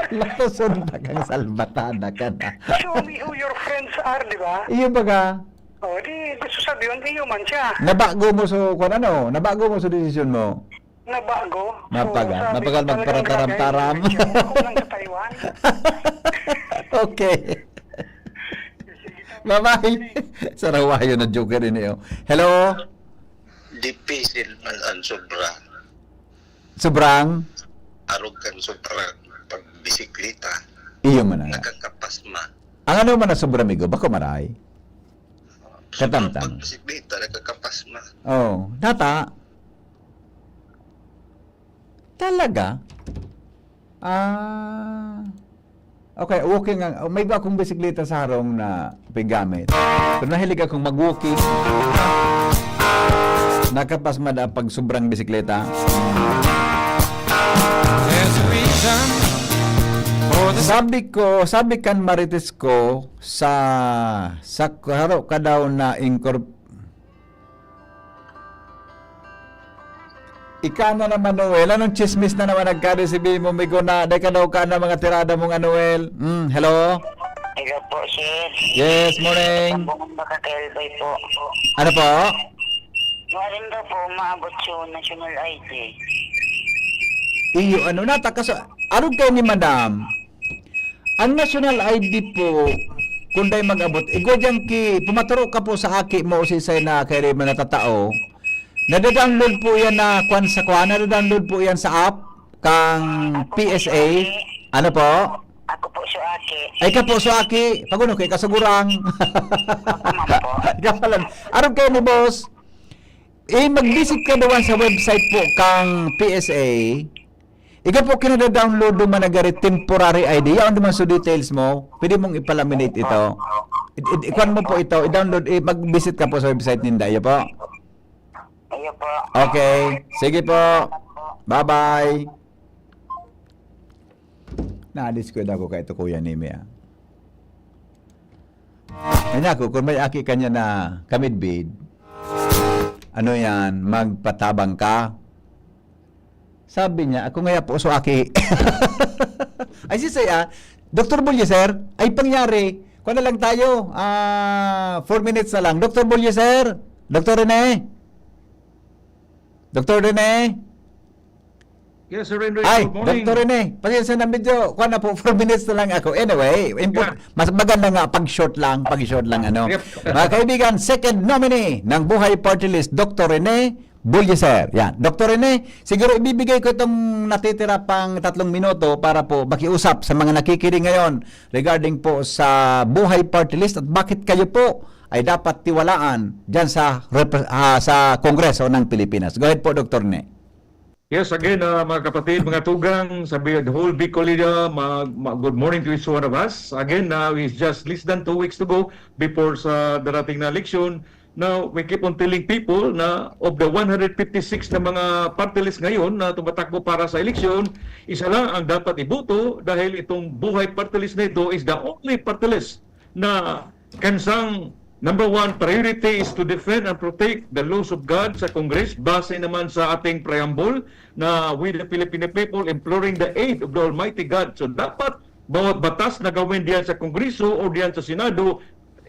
Lason na kang salbatada ka na. Show me who your friends are, di ba? Iyo baga, O, di gusto sabihin, iyo man siya. nabago mo so, kung ano, nabago mo sa desisyon mo. Nabago. Napaga, sabi napagal ko talagang magparataram-taram. gagawin ko, ako lang sa Taiwan. Okay. Bye-bye. Sarawayo na joker rin iyo. Hello? Dipisil man ang sobra. Sobrang? Arugan sobra pagbisikleta. Iyo man na. Nakakapasma. Ang ano man na sobra, amigo? Bako maray? Katamtam. Pagbisikleta, nakakapasma. Oh, data. Talaga? Okay, walking ang may ba akong bisikleta sa harong na pigamit. Pero nahilig akong mag-walking. Nakapasma na pag sobrang bisikleta. Sabi kan marites ko sa haro ka daw na Ika na naman, Noel. Anong chismis na naman nagka-receive mo? May na, day ka daw ka na mga tirada mong Noel. Hello? Hello po, sir. Yes, morning. Pabungan makakailbay po. Ano po? Maaaring daw po umaabot yung national ID. Iyo, ano na, anong kayo ni madam? Ang national ID po, kung day mag-abot, dyan pumaturo ka po sa aki mo, sisay na kay Rima na tatao, nadadownload po yan na nadadownload po yan sa app kang PSA. Ano po? Ako po si Aki. Ay ka po sa aki. Paguno kay kasagurang. Kapalan. Aron kayo ni boss. Mag-visit ka doon sa website po kang PSA. Ika po kinada-download do managari temporary ID. Yan naman sa details mo. Pwede mong ipalaminate ito. Ikuan mo po ito. I-download. Mag-visit ka po sa website ninda. Iyo po. Iyo po. Okay. Sige po. Bye-bye. Na-discord ako kay ito Kuya Nimi. Kanya ko, kung may aki kanya na kamidbid, ano yan, magpatabang ka? Sabi niya, ako ngaya po so aki. Ay sisaya, Dr. Bulyeser, ay pangyari, kung na lang tayo, 4 minutes na lang. Dr. Bulyeser, Dr. Rene, Dr. Rene, Yes, Sir Henry. ay, Good morning. Dr. Rene, pasensya na medyo, kuha na po, 4 minutes na lang ako. Anyway, mas maganda nga, pag-short lang, ano. Mga kaibigan, second nominee ng Buhay Party List, Dr. Rene Bulyeser. Yan, Dr. Rene, siguro ibibigay ko itong natitira pang 3 minuto para po makiusap sa mga nakikinig ngayon regarding po sa Buhay Party List at bakit kayo po ay dapat tiwalaan dyan sa Kongreso ng Pilipinas. Go ahead po, Dr. Rene. Yes, again, mga kapatid, mga tugang, sabi the whole big Colida, good morning to each one of us. Again, it's just less than 2 weeks to go before sa darating na election. Now, we keep on telling people na of the 156 na mga party list ngayon na tumatakbo para sa election, isa lang ang dapat iboto dahil itong Buhay Party List na ito is the only party list na kansang number 1 priority is to defend and protect the laws of God sa Congress base naman sa ating preamble na we the Filipino people imploring the aid of the Almighty God. So dapat bawat batas na gawin diyan sa Kongreso o diyan sa Senado,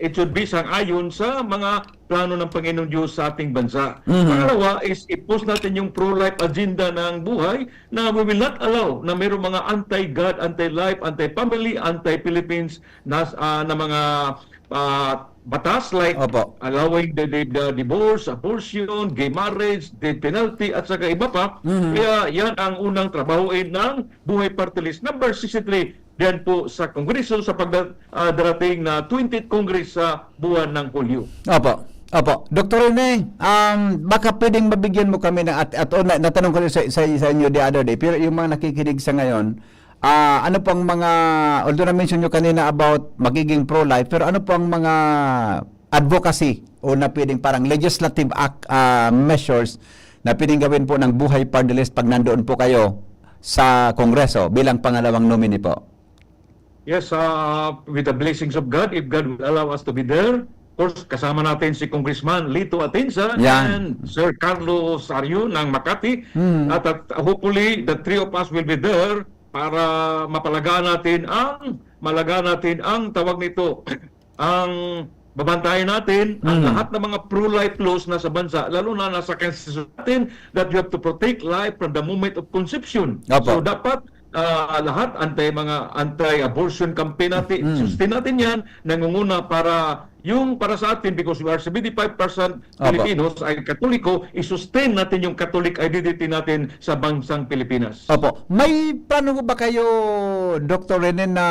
it should be sang-ayon sa mga plano ng Panginoon Diyos sa ating bansa. Pangalawa is i-post natin yung pro-life agenda ng buhay na we will not allow na mayroong mga anti-God, anti-life, anti-family, anti-Philippines na mga batas like allowing the divorce, abortion, gay marriage, death penalty at saka iba pa. Kaya yan ang unang trabahuin ng Buhay Party List number 63 diyan po sa Kongreso sa pagdarating na 20th Congress sa buwan ng Hulyo. Opo. Dr. Rene, baka pwedeng mabigyan mo kami na natanong ko rin sa inyo the other day, pero yung mga nakikinig sa ngayon, ano pang mga, although na-mention nyo kanina about magiging pro-life, pero ano pang mga advocacy o na pwedeng parang legislative act measures na pwedeng gawin po ng Buhay Party List pag nandoon po kayo sa Kongreso bilang pangalawang nominee po? Yes, with the blessings of God, if God will allow us to be there, of course, kasama natin si Congressman Lito Atienza and Sir Carlos Arrio ng Makati. At hopefully, the three of us will be there para mapalagaan natin ang tawag nito, ang babantayan natin ang lahat ng mga pro-life laws na sa bansa, lalo na nasa constitution natin, that you have to protect life from the moment of conception. Opo. So dapat lahat anti-abortion campaign natin, sustain natin yan, nangunguna para sa atin, because we are 75% Filipinos ay Katoliko, i-sustain natin yung Catholic identity natin sa bansang Pilipinas. Opo. May plano ba kayo, Dr. Rene, na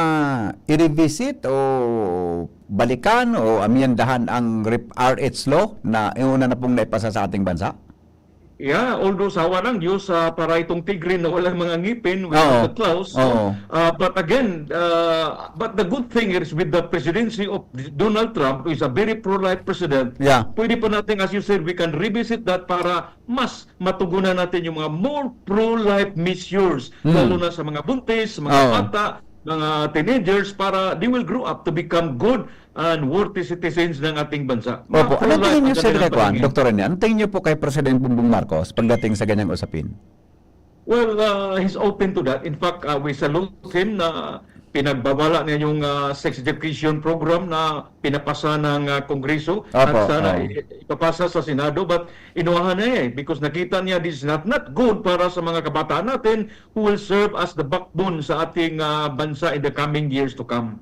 i-revisit o balikan o amyendahan ang RH law na una na pong naipasa sa ating bansa? Yeah, although sawa ng Diyos para itong tigre na walang mga ngipin without the claws. But again, but the good thing is with the presidency of Donald Trump, who is a very pro-life president, pwede pa natin, as you said, we can revisit that para mas matugunan natin yung mga more pro-life measures, lalo na sa mga buntis, mga bata, mga teenagers, para they will grow up to become good and worthy citizens ng ating bansa. Opo. Ano tingin niyo, Sir Rekwan, Dr. Rene, ano tingin niyo po kay President Bongbong Marcos pagdating sa ganyang usapin? Well, he's open to that. In fact, we salute him na pinagbabala niya yung sex education program na pinapasa ng Kongreso at sana ipapasa sa Senado, but inuwahan niya because nakita niya this is not good para sa mga kabataan natin who will serve as the backbone sa ating bansa in the coming years to come.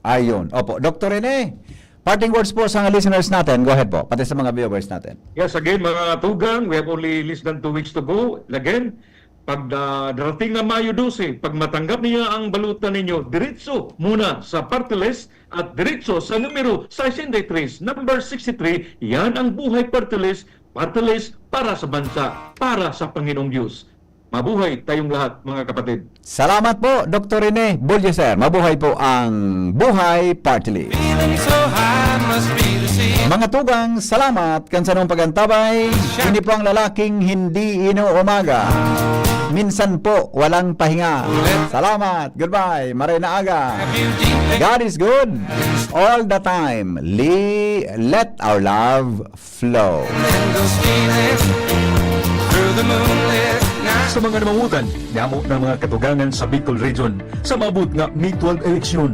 Ayun. Opo. Dr. Rene, parting words po sa listeners natin. Go ahead po, pati sa mga viewers natin. Yes, again, mga tugang, we have only less than 2 weeks to go. Again, pag darating na Mayo 12, pag matanggap niya ang balutan ninyo, diretso muna sa party list at diretso sa numero 63, number 63, yan ang buhay party list para sa bansa, para sa Panginoong Diyos. Mabuhay tayong lahat, mga kapatid. Salamat po, Dr. Rene Bulldozer. Mabuhay po ang Buhay Party List. Mga tugang, salamat kan sa nung pagantabay. Hindi po ang lalaking hindi inuumaga. Minsan po, walang pahinga. Salamat. Goodbye. Maray na aga. God is good all the time. Let our love flow. Sa mga namangutan, niamo ng mga katugangan sa Bicol Region sa maabot nga May 12 eleksyon.